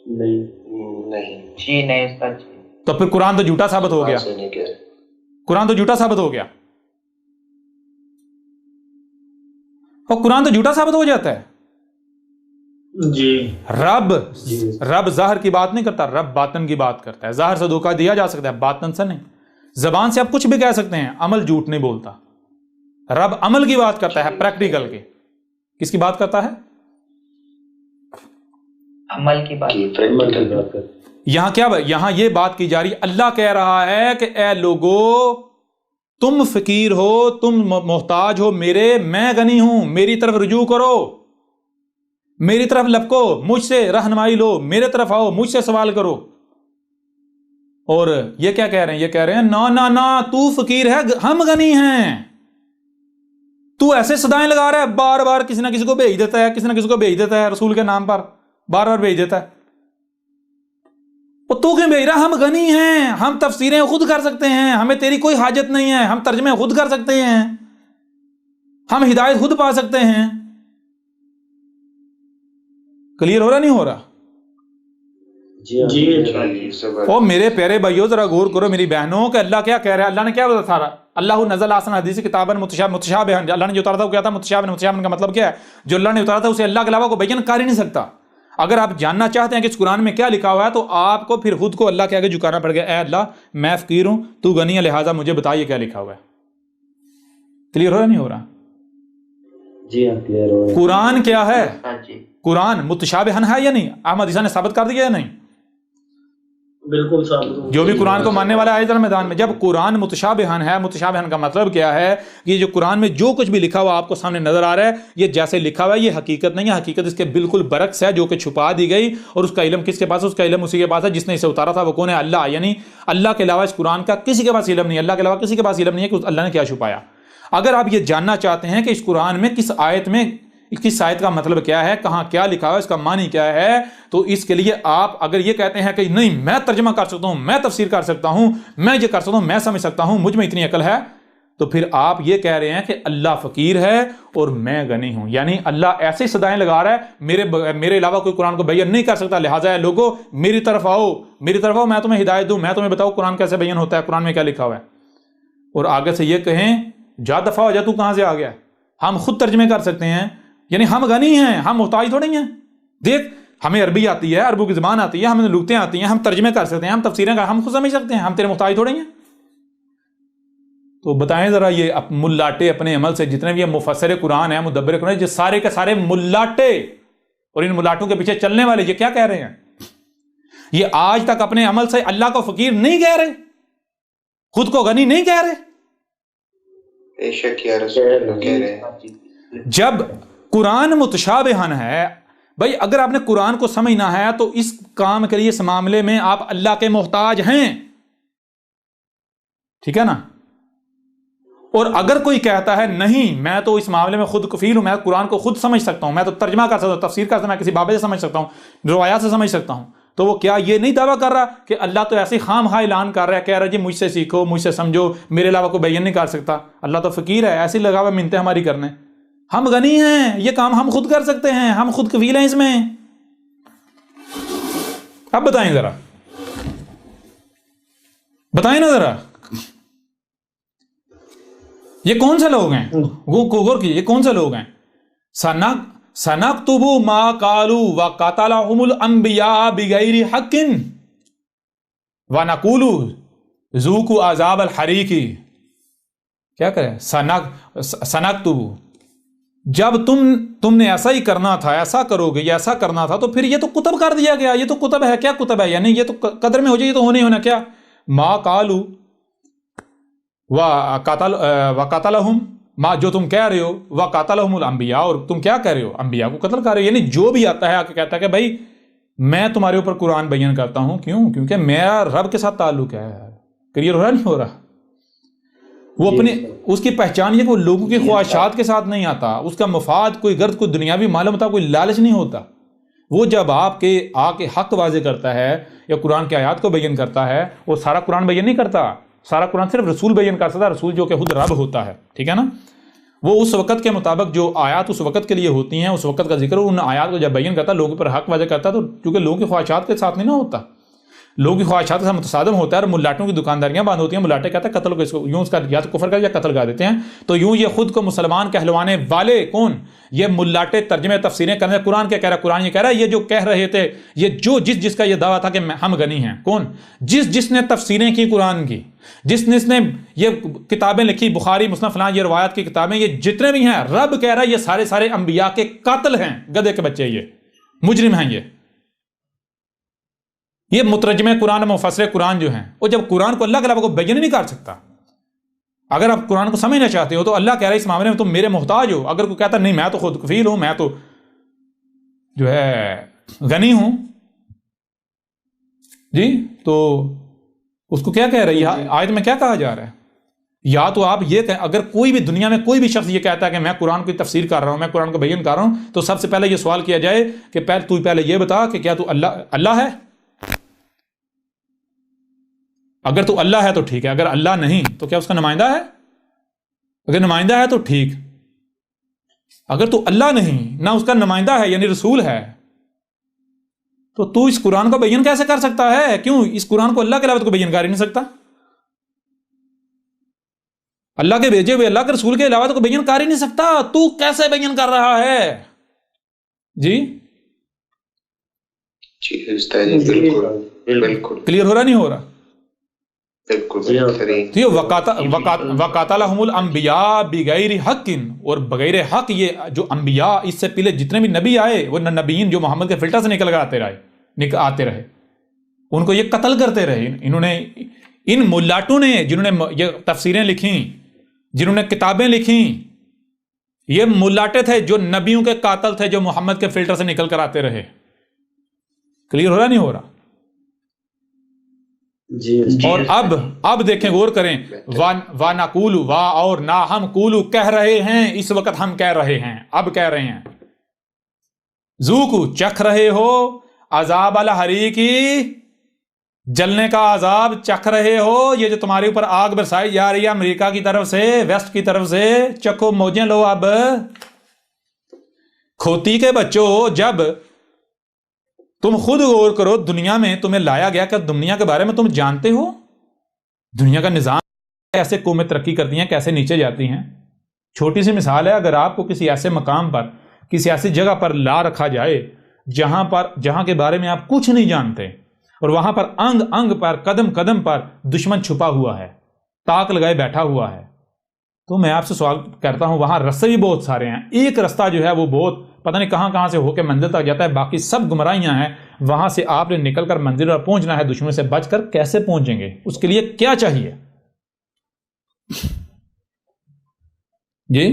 نہیں جی نہیں استاد جی۔ تو پھر قرآن تو جھوٹا ثابت ہو گیا۔ قرآن تو جھوٹا ثابت ہو گیا، اور قرآن تو جھوٹا ثابت ہو جاتا ہے۔ جی رب ظاہر کی بات نہیں کرتا، رب باطن کی بات کرتا ہے۔ ظاہر سے دھوکہ دیا جا سکتا ہے، باطن سے نہیں۔ زبان سے آپ کچھ بھی کہہ سکتے ہیں، عمل جھوٹ نہیں بولتا. رب عمل کی بات کرتا ہے، پریکٹیکل کے. کس کی بات کرتا ہے؟ عمل کی بات. یہاں کیا یہاں یہ بات کی جا رہی، اللہ کہہ رہا ہے کہ اے لوگو تم فقیر ہو، تم محتاج ہو میرے، میں غنی ہوں، میری طرف رجوع کرو، میری طرف لپکو، مجھ سے رہنمائی لو، میرے طرف آؤ، مجھ سے سوال کرو. اور یہ کیا کہہ رہے ہیں؟ یہ کہہ رہے ہیں نا تو فقیر ہے، ہم غنی ہیں. تو ایسے صدائیں لگا رہا ہے، بار بار کسی نہ کسی کو بھیج دیتا ہے، کسی نہ کسی کو بھیج دیتا ہے رسول کے نام پر، بار بار بھیج دیتا ہے. تو کیوں بھیج رہا؟ ہم غنی ہیں، ہم تفسیریں خود کر سکتے ہیں، ہمیں تیری کوئی حاجت نہیں ہے، ہم ترجمے خود کر سکتے ہیں، ہم ہدایت خود پا سکتے ہیں. کلیئر ہو رہا نہیں ہو رہا؟ جی. او میرے پیارے بھائیو ذرا غور کرو میری بہنوں کہ اللہ کیا کہہ رہا ہے. اللہ نے کیا بتا رہا؟ اللہ نزل احسن حدیث کتابا متشابہ. اللہ نے جو اتارا تھا وہ کیا تھا؟ متشابہ کا مطلب کیا ہے؟ جو اللہ نے اتارا تھا اسے اللہ کے علاوہ کوئی بیان کر ہی نہیں سکتا. اگر آپ جاننا چاہتے ہیں کہ اس قرآن میں کیا لکھا ہوا ہے تو آپ کو پھر خود کو اللہ کے آگے جھکانا پڑ گیا. اے اللہ میں فقیر ہوں، تو غنی ہے، لہٰذا مجھے بتائیے کیا لکھا ہوا ہے. کلیئر ہو رہا نہیں ہو رہا؟ جی ہاں کلیئر ہو رہا. قرآن کیا ہے؟ قرآن متشابہ ہے یا نہیں؟ احمد عیسیٰ نے ثابت کر دیا یا نہیں؟ بالکل ثابت. جو بھی قرآن کو ماننے والا ہے میدان میں. جب قرآن متشابہ ہے، متشابہ کا مطلب کیا ہے؟ کہ جو قرآن میں جو کچھ بھی لکھا ہوا آپ کو سامنے نظر آ رہا ہے، یہ جیسے لکھا ہوا ہے، یہ حقیقت نہیں ہے. حقیقت اس کے بالکل برعکس ہے جو کہ چھپا دی گئی. اور اس کا علم کس کے پاس ہے؟ اس کا علم اسی کے پاس ہے جس نے اسے اتارا تھا. وہ کون ہے؟ اللہ. یعنی اللہ کے علاوہ اس قرآن کا کسی کے پاس علم نہیں ہے. اللہ کے علاوہ کسی کے پاس علم نہیں ہے کہ اللہ نے کیا چھپایا. اگر آپ یہ جاننا چاہتے ہیں کہ اس قرآن میں کس آیت کا مطلب کیا ہے، کہاں کیا لکھا ہے، اس کا معنی کیا ہے، تو اس کے لیے آپ اگر یہ کہتے ہیں کہ نہیں میں ترجمہ کر سکتا ہوں، میں تفسیر کر سکتا ہوں، میں یہ کر سکتا ہوں، میں سمجھ سکتا ہوں، مجھ میں اتنی عقل ہے، تو پھر آپ یہ کہہ رہے ہیں کہ اللہ فقیر ہے اور میں غنی ہوں. یعنی اللہ ایسے صدائیں لگا رہا ہے، میرے علاوہ کوئی قرآن کو بیان نہیں کر سکتا، لہٰذا لوگوں میری طرف آؤ، میں تمہیں ہدایت دوں، میں تمہیں بتاؤں قرآن کیسے بیان ہوتا ہے، قرآن میں کیا لکھا ہوا ہے. اور آگے سے یہ کہیں جا دفعہ ہو جا، تو کہاں سے آ گیا؟ ہم خود ترجمے کر سکتے ہیں. یعنی ہم غنی ہیں، ہم محتاج تھوڑی ہیں. دیکھ ہمیں عربی آتی ہے، عربوں کی زبان آتی ہے، ہمیں لغتیں آتی ہیں، ہم ترجمے کر سکتے ہیں، ہم تفسیریں ہم خود سمجھ سکتے ہیں، ہم تیرے محتاج تھوڑی ہیں. تو بتائیں ذرا یہ ملاٹے اپنے عمل سے جتنے بھی مفسر قرآن ہیں، مدبر قرآن، یہ سارے کے سارے ملاٹے اور ان ملاٹوں کے پیچھے چلنے والے یہ کیا کہہ رہے ہیں؟ یہ آج تک اپنے عمل سے اللہ کو فقیر نہیں کہہ رہے، خود کو غنی نہیں کہہ رہے. بے شک یا رسول اللہ کہہ رہے ہیں. جب قرآن متشابہ ہے، بھائی اگر آپ نے قرآن کو سمجھنا ہے تو اس کام کے لیے، اس معاملے میں آپ اللہ کے محتاج ہیں. ٹھیک ہے نا؟ اور اگر کوئی کہتا ہے نہیں میں تو اس معاملے میں خود کفیل ہوں، میں قرآن کو خود سمجھ سکتا ہوں، میں تو ترجمہ کر سکتا ہوں، تفسیر کر سکتا ہوں، میں کسی بابے سے سمجھ سکتا ہوں، روایات سے سمجھ سکتا ہوں، تو وہ کیا یہ نہیں دعویٰ کر رہا کہ اللہ تو ایسے خام خواہ اعلان کر رہا ہے، کہہ رہا ہے جی مجھ سے سیکھو، مجھ سے سمجھو، میرے علاوہ کوئی بیان نہیں کر سکتا، اللہ تو فقیر ہے، ایسی لگا ہوا منتیں ہماری کرنے، ہم غنی ہیں، یہ کام ہم خود کر سکتے ہیں، ہم خود کفیل ہیں اس میں. اب بتائیں ذرا، بتائیں نا ذرا، یہ کون سے لوگ ہیں؟ غور کیجیے، یہ کون سے لوگ ہیں؟ سنکتب ما قالوا وقتلهم الانبیاء بغیر حق ونقول ذوقوا عذاب الحریق. کیا کرے؟ سنکتب، جب تم نے ایسا ہی کرنا تھا، ایسا کرو گے، ایسا کرنا تھا، تو پھر یہ تو کتب کر دیا گیا. یہ تو کتب ہے. کیا کتب ہے؟ یعنی یہ تو قدر میں ہو جائے، یہ تو ہونے ہونا. کیا ما قالوا وقتلهم، ما جو تم کہہ رہے ہو، وقتلهم الانبیاء، اور تم کیا کہہ رہے ہو؟ انبیاء کو قتل کر رہے ہو. یعنی جو بھی آتا ہے آ کے کہتا ہے کہ بھائی میں تمہارے اوپر قرآن بیان کرتا ہوں. کیوں؟ کیونکہ میرا رب کے ساتھ تعلق ہے. کلیئر ہو رہا نہیں ہو رہا؟ وہ اپنے اس کی پہچان یہ کہ وہ لوگوں کی خواہشات کے ساتھ نہیں آتا، اس کا مفاد کوئی غرض کوئی دنیاوی معلوم ہوتا، کوئی لالچ نہیں ہوتا. وہ جب آپ کے آ کے حق واضح کرتا ہے یا قرآن کی آیات کو بیان کرتا ہے، وہ سارا قرآن بیان نہیں کرتا، سارا قرآن صرف رسول بیان کر سکتا ہے، رسول جو کہ خود رب ہوتا ہے. ٹھیک ہے نا؟ وہ اس وقت کے مطابق جو آیات اس وقت کے لیے ہوتی ہیں، اس وقت کا ذکر، ان آیات کو جب بیان کرتا ہے، لوگوں پر حق واضح کرتا ہے، تو چونکہ لوگوں کی خواہشات کے ساتھ نہیں نہ ہوتا. لوگوں کی خواہشات کے ساتھ متصادم ہوتا ہے اور ملاٹوں کی دکانداریاں بند ہوتی ہیں. ملاٹے کہتے ہیں قتل کو، اس کو یوں اس کا یا تو کفر کا یا قتل کر دیتے ہیں. تو یوں یہ خود کو مسلمان کہلوانے والے کون؟ یہ ملاٹے ترجمے تفسیریں کرنے. قرآن کیا کہہ رہا ہے؟ قرآن یہ کہہ رہا ہے یہ جو کہہ رہے تھے، یہ جو جس کا یہ دعویٰ تھا کہ ہم غنی ہیں، کون؟ جس نے تفسیریں کی قرآن کی، جس نے یہ کتابیں لکھی، بخاری مسلم فلاں یہ روایات کی کتابیں، یہ جتنے بھی ہیں، رب کہہ رہا ہے یہ سارے انبیاء کے قاتل ہیں، گدھے کے بچے، یہ مجرم ہیں. یہ مترجم قرآن مفسر قرآن جو ہیں، وہ جب قرآن کو اللہ کے علاوہ کو بیان نہیں کر سکتا. اگر آپ قرآن کو سمجھنا چاہتے ہو تو اللہ کہہ رہا ہے اس معاملے میں تم میرے محتاج ہو. اگر کوئی کہتا نہیں میں تو خود کفیل ہوں، میں تو جو ہے غنی ہوں جی، تو اس کو کیا کہہ رہی ہے آیت میں؟ کیا کہا جا رہا ہے؟ یا تو آپ یہ کہیں، اگر کوئی بھی دنیا میں کوئی بھی شخص یہ کہتا ہے کہ میں قرآن کی تفسیر کر رہا ہوں، میں قرآن کو بیان کر رہا ہوں، تو سب سے پہلے یہ سوال کیا جائے کہ پہلے یہ بتا کہ کیا تو اللہ ہے؟ اگر تو اللہ ہے تو ٹھیک ہے، اگر اللہ نہیں تو کیا اس کا نمائندہ ہے؟ اگر نمائندہ ہے تو ٹھیک، اگر تو اللہ نہیں نہ اس کا نمائندہ ہے یعنی رسول ہے، تو اس قرآن کو بیان کیسے کر سکتا ہے؟ کیوں اس قرآن کو اللہ کے علاوہ تو بیان کر ہی نہیں سکتا. اللہ کے بھیجے ہوئے اللہ کے رسول کے علاوہ تو بیان کر ہی نہیں سکتا. تو کیسے بیان کر رہا ہے؟ جی بالکل کلیئر ہو رہا نہیں ہو رہا؟ بالکل. وَقَاتَلَهُمُ الْأَنْبِيَاءَ بِغَيْرِ حَقٍ، اور بغیر حق یہ جو انبیاء اس سے پہلے جتنے بھی نبی آئے، وہ نبیین جو محمد کے فلٹر سے نکل کر آتے رہے، ان کو یہ قتل کرتے رہے. انہوں نے ان ملاٹوں نے جنہوں نے یہ تفسیریں لکھیں، جنہوں نے کتابیں لکھیں، یہ ملاٹے تھے جو نبیوں کے قاتل تھے، جو محمد کے فلٹر سے نکل کر آتے رہے. کلیئر ہو رہا نہیں ہو رہا؟ جی اور اب دیکھیں، غور کریں. وَنَقُولُ اور نہ ہم قولو کہہ رہے ہیں، اس وقت ہم کہہ رہے ہیں، اب کہہ رہے ہیں. ذوقوا چکھ رہے ہو عذاب الحریق، جلنے کا عذاب چکھ رہے ہو. یہ جو تمہارے اوپر آگ برسائی جا رہی ہے امریکہ کی طرف سے، ویسٹ کی طرف سے، چکھو موجیں لو. اب کھوتی کے بچوں، جب تم خود غور کرو، دنیا میں تمہیں لایا گیا کہ دنیا کے بارے میں تم جانتے ہو؟ دنیا کا نظام کیسے قومیں ترقی کرتی ہیں، کیسے نیچے جاتی ہیں. چھوٹی سی مثال ہے، اگر آپ کو کسی ایسے مقام پر، کسی ایسی جگہ پر لا رکھا جائے جہاں کے بارے میں آپ کچھ نہیں جانتے، اور وہاں پر انگ انگ پر، قدم قدم پر دشمن چھپا ہوا ہے، تاک لگائے بیٹھا ہوا ہے، تو میں آپ سے سوال کرتا ہوں، وہاں رستے بھی بہت سارے ہیں. ایک رستہ جو ہے وہ بہت پتہ نہیں کہاں سے ہو کے منزل تک جاتا ہے، باقی سب گمراہیاں ہیں. وہاں سے آپ نے نکل کر منزل پر پہنچنا ہے، دشمن سے بچ کر کیسے پہنچیں گے؟ اس کے لیے کیا چاہیے؟ جی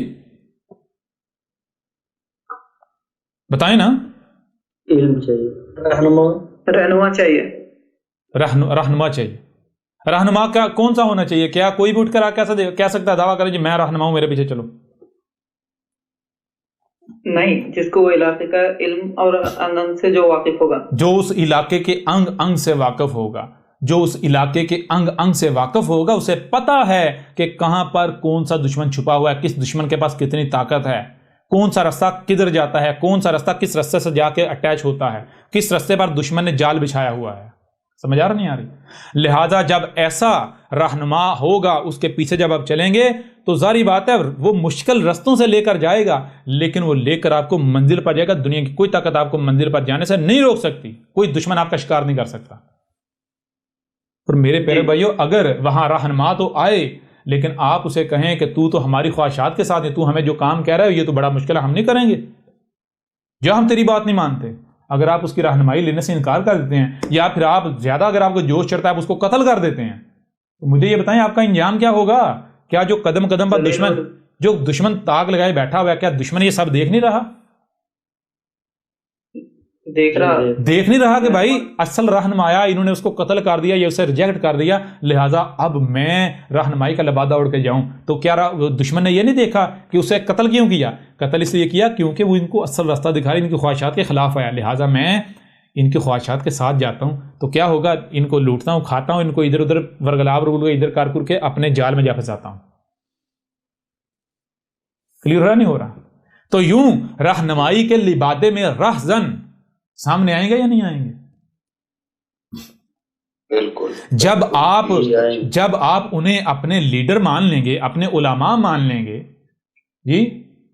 بتائیں نا. علم چاہیے، رہنما چاہیے، رہنما چاہیے. رہنما کا کون سا ہونا چاہیے؟ کیا کوئی بھی اٹھ کر کیسے کہہ سکتا ہے، دعویٰ کرے جی میں رہنما ہوں، میرے پیچھے چلو؟ نہیں، جس کو وہ علاقے کا علم اور انگ سے جو واقف ہوگا، جو اس علاقے کے انگ انگ سے واقف ہوگا، جو اس علاقے کے انگ انگ سے واقف ہوگا، اسے پتا ہے کہ کہاں پر کون سا دشمن چھپا ہوا ہے، کس دشمن کے پاس کتنی طاقت ہے، کون سا رستہ کدھر جاتا ہے، کون سا رستہ کس رستے سے جا کے اٹیچ ہوتا ہے، کس رستے پر دشمن نے جال بچھایا ہوا ہے. سمجھ آ رہا نہیں آ رہی؟ لہذا جب ایسا رہنما ہوگا، اس کے پیچھے جب آپ چلیں گے تو ظاہری بات ہے وہ مشکل رستوں سے لے کر جائے گا، لیکن وہ لے کر آپ کو منزل پر جائے گا. دنیا کی کوئی طاقت آپ کو منزل پر جانے سے نہیں روک سکتی، کوئی دشمن آپ کا شکار نہیں کر سکتا. اور میرے پیارے بھائیو، اگر وہاں رہنما تو آئے، لیکن آپ اسے کہیں کہ تو ہماری خواہشات کے ساتھ ہے، تو ہمیں جو کام کہہ رہا ہے یہ تو بڑا مشکل ہے، ہم نہیں کریں گے، جو ہم تیری بات نہیں مانتے. اگر آپ اس کی رہنمائی لینے سے انکار کر دیتے ہیں، یا پھر آپ زیادہ اگر آپ کو جوش چڑھتا ہے آپ اس کو قتل کر دیتے ہیں، تو مجھے یہ بتائیں آپ کا انجام کیا ہوگا؟ کیا جو قدم قدم پر دشمن تاگ لگائے بیٹھا ہوا ہے، کیا دشمن یہ سب دیکھ نہیں رہا؟ دیکھ نہیں رہا کہ بھائی اصل رہنما آیا، انہوں نے اس کو قتل کر دیا یا اسے ریجیکٹ کر دیا، لہٰذا اب میں رہنمائی کا لبادہ اڑ کے جاؤں. تو کیا دشمن نے یہ نہیں دیکھا کہ اسے قتل کیوں کیا؟ قتل اس لیے کیا کیونکہ وہ ان کو اصل راستہ دکھا رہی، ان کی خواہشات کے خلاف آیا، لہٰذا میں ان کی خواہشات کے ساتھ جاتا ہوں. تو کیا ہوگا؟ ان کو لوٹتا ہوں، کھاتا ہوں، ان کو ادھر ادھر ورگلاب ادھر کر کے اپنے جال میں جا پھنساتا ہوں. کلیئر ہو رہا نہیں ہو رہا؟ تو یوں رہنمائی کے لبادے میں رہزن سامنے آئیں گے یا نہیں آئیں گے؟ جب آپ انہیں اپنے لیڈر مان لیں گے، اپنے علماء مان لیں گے، جی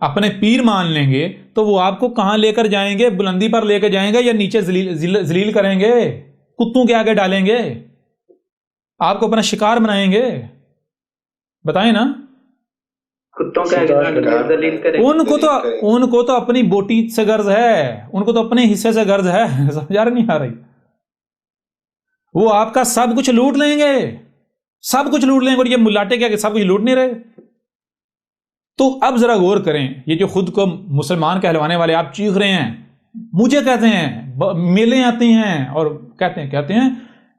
اپنے پیر مان لیں گے، تو وہ آپ کو کہاں لے کر جائیں گے؟ بلندی پر لے کے جائیں گے یا نیچے ذلیل کریں گے؟ کتوں کے آگے ڈالیں گے؟ آپ کو اپنا شکار بنائیں گے؟ بتائیں نا. کتوں کے آگے ذلیل کریں. ان کو تو اپنی بوٹی سے غرض ہے، ان کو تو اپنے حصے سے غرض ہے. سمجھا نہیں آ رہی؟ وہ آپ کا سب کچھ لوٹ لیں گے، سب کچھ لوٹ لیں گے. اور یہ ملاٹے کیا کہ سب کچھ لوٹ نہیں رہے؟ تو اب ذرا غور کریں. یہ جو خود کو مسلمان کہلوانے والے آپ چیخ رہے ہیں، مجھے کہتے ہیں، میلے آتی ہیں اور کہتے ہیں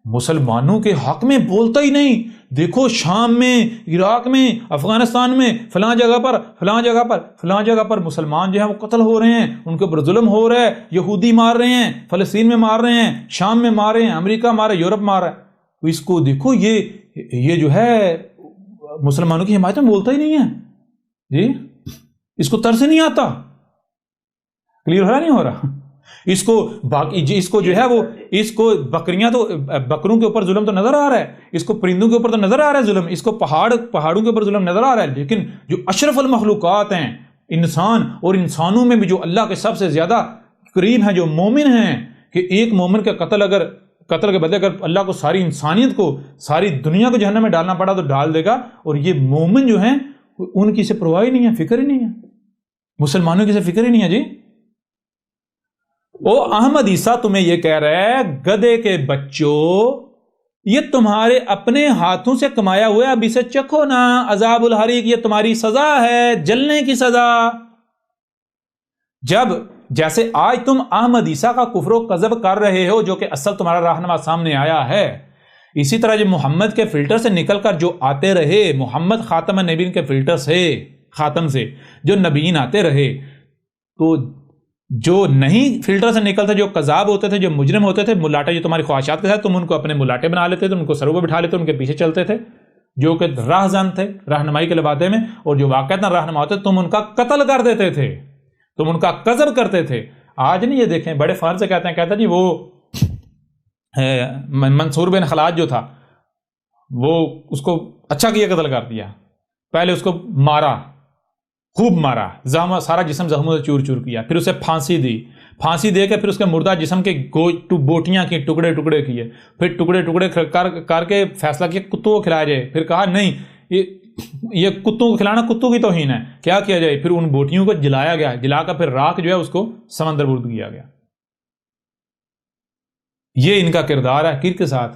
مسلمانوں کے حق میں بولتا ہی نہیں. دیکھو شام میں، عراق میں، افغانستان میں، فلاں جگہ پر مسلمان جو ہیں وہ قتل ہو رہے ہیں، ان کے اوپر ظلم ہو رہا ہے، یہودی مار رہے ہیں، فلسطین میں مار رہے ہیں، شام میں مار رہے ہیں، امریکہ مار رہا ہے، یورپ مار رہا ہے. تو اس کو دیکھو، یہ جو ہے مسلمانوں کی حمایت میں بولتا ہی نہیں ہے. جی اس کو ترس نہیں آتا. کلیئر ہو رہا نہیں ہو رہا؟ اس کو جو ہے وہ اس کو بکروں کے اوپر ظلم تو نظر آ رہا ہے، اس کو پرندوں کے اوپر تو نظر آ رہا ہے ظلم، اس کو پہاڑوں کے اوپر ظلم نظر آ رہا ہے. لیکن جو اشرف المخلوقات ہیں، انسان، اور انسانوں میں بھی جو اللہ کے سب سے زیادہ قریب ہیں، جو مومن ہیں، کہ ایک مومن کے قتل کے بدلے اگر اللہ کو ساری انسانیت کو، ساری دنیا کو جہنم میں ڈالنا پڑا تو ڈال دے گا. اور یہ مومن جو ہیں ان کی سے پرواہ ہی نہیں ہے، فکر ہی نہیں ہے، مسلمانوں کی سے فکر ہی نہیں ہے. جی او احمد عیسیٰ تمہیں یہ کہہ رہا ہے، گدے کے بچوں، یہ تمہارے اپنے ہاتھوں سے کمایا ہوا ہے، اب اسے چکھو نا. عذاب الحریق، یہ تمہاری سزا ہے، جلنے کی سزا. جیسے آج تم احمد عیسیٰ کا کفر و کذب کر رہے ہو، جو کہ اصل تمہارا رہنما سامنے آیا ہے، اسی طرح جو محمد کے فلٹر سے نکل کر جو آتے رہے، محمد خاتم النبیین کے فلٹر سے، خاتم سے جو نبیین آتے رہے، تو جو نہیں فلٹر سے نکلتے، جو قذاب ہوتے تھے، جو مجرم ہوتے تھے، ملاٹے جو تمہاری خواہشات کے ساتھ، تم ان کو اپنے ملاٹے بنا لیتے تھے، ان کو سروں پہ بٹھا لیتے، ان کے پیچھے چلتے تھے، جو کہ راہزن تھے رہنمائی کے لبادے میں، اور جو واقعتاً رہنما ہوتے تم ان کا قتل کر دیتے تھے، تم ان کا قذب کرتے تھے. آج نہیں، یہ دیکھیں بڑے فخر سے کہتے ہیں جی وہ منصور بن خلاج جو تھا، وہ اس کو اچھا کیا قتل کر دیا. پہلے اس کو مارا، خوب مارا، سارا جسم زخموں سے چور چور کیا، پھر اسے پھانسی دی، پھانسی دے کے پھر اس کے مردہ جسم کے بوٹیاں کی، ٹکڑے ٹکڑے کیے، پھر ٹکڑے ٹکڑے کر کے فیصلہ کیا کتوں کو کھلایا جائے. پھر کہا نہیں، یہ کتوں کو کھلانا کتوں کی توہین ہے، کیا کیا جائے؟ پھر ان بوٹیوں کو جلایا گیا، جلا کر پھر راکھ جو ہے اس کو سمندر برد کیا گیا. یہ ان کا کردار ہے. کس کے ساتھ؟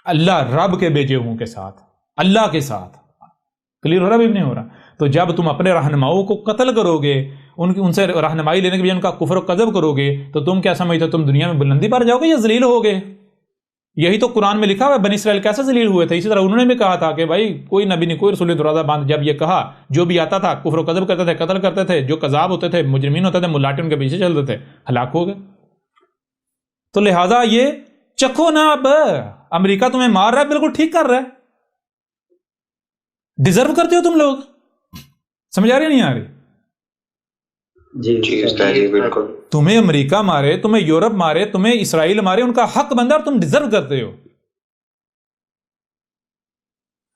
اللہ رب کے بھیجے ہوں کے ساتھ، اللہ کے ساتھ. کلیئر ہو رہا بھی نہیں ہو رہا؟ تو جب تم اپنے رہنماؤں کو قتل کرو گے، ان سے رہنمائی لینے کے بجائے ان کا کفر و کذب کرو گے، تو تم کیا سمجھتے ہو تم دنیا میں بلندی پر جاؤ گے یا ذلیل ہوگے؟ یہی تو قرآن میں لکھا ہوا ہے بنی اسرائیل کیسے ذلیل ہوئے تھے. اسی طرح انہوں نے بھی کہا تھا کہ بھائی کوئی نبی نہیں، کوئی رسول نہیں دروازہ بند. جب یہ کہا، جو بھی آتا تھا کفر و کذب کرتے تھے، قتل کرتے تھے، جو قذاب ہوتے تھے، مجرمین ہوتے تھے، ملاٹے ان کے پیچھے چلتے تھے، ہلاک ہو گئے. تو لہٰذا یہ چکھو نا. اب امریکہ تمہیں مار رہا ہے، بالکل ٹھیک کر رہا ہے. ڈیزرو کرتے ہو تم لوگ. سمجھ آ رہی نہیں آ رہی؟ جی بالکل. تمہیں امریکہ مارے، تمہیں یورپ مارے، تمہیں اسرائیل مارے، ان کا حق بندہ اور تم ڈیزرو کرتے ہو.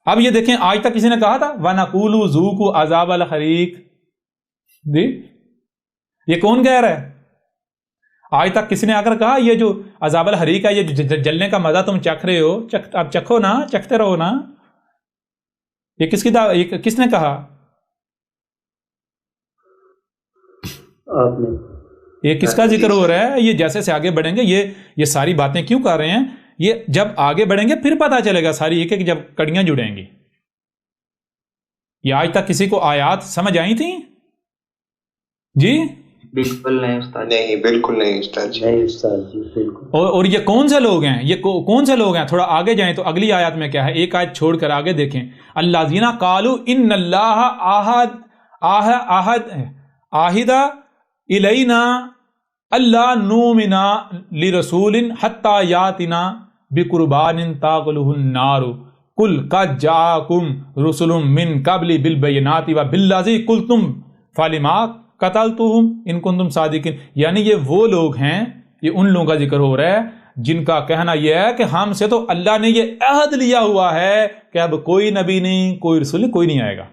اب یہ دیکھیں، آج تک کسی نے کہا تھا وَنَقُولُ ذُوقُوا عَذَابَ الْحَرِيقِ؟ جی یہ کون کہہ رہا ہے؟ آج تک کسی نے آ کر کہا یہ جو عذاب الحریق ہے، یہ جلنے کا مزہ تم چکھ رہے ہو، اب چکھو نا، چکھتے رہو نا. یہ کس نے کہا؟ آپ نے. یہ کس کا ذکر ہو رہا ہے؟ یہ جیسے سے آگے بڑھیں گے، یہ ساری باتیں کیوں کر رہے ہیں؟ یہ جب آگے بڑھیں گے پھر پتہ چلے گا ساری ایک ایک جب کڑیاں جڑیں گی. یہ آج تک کسی کو آیات سمجھ آئی تھیں؟ جی بالکل نہیں استاد. نہیں بالکل نہیں استاد جی. نہیں استاد جی بالکل. اور یہ کون سے لوگ ہیں؟ یہ کون سے لوگ ہیں؟ تھوڑا آگے جائیں تو اگلی آیات میں کیا ہے، ایک آیت چھوڑ کر آگے دیکھیں. الذین قالوا ان اللہ عہد الینا اللہ نؤمن لرسول حتی یاتنا بقربان تاکلہ النار قل قد جاءکم رسل من قبل بالبینات وبالذی قلتم فلما قتلتم ان کنتم صادقین. یعنی یہ وہ لوگ ہیں، یہ ان لوگوں کا ذکر ہو رہا ہے جن کا کہنا یہ ہے کہ ہم سے تو اللہ نے یہ عہد لیا ہوا ہے کہ اب کوئی نبی نہیں، کوئی رسول نہیں، کوئی نہیں آئے گا.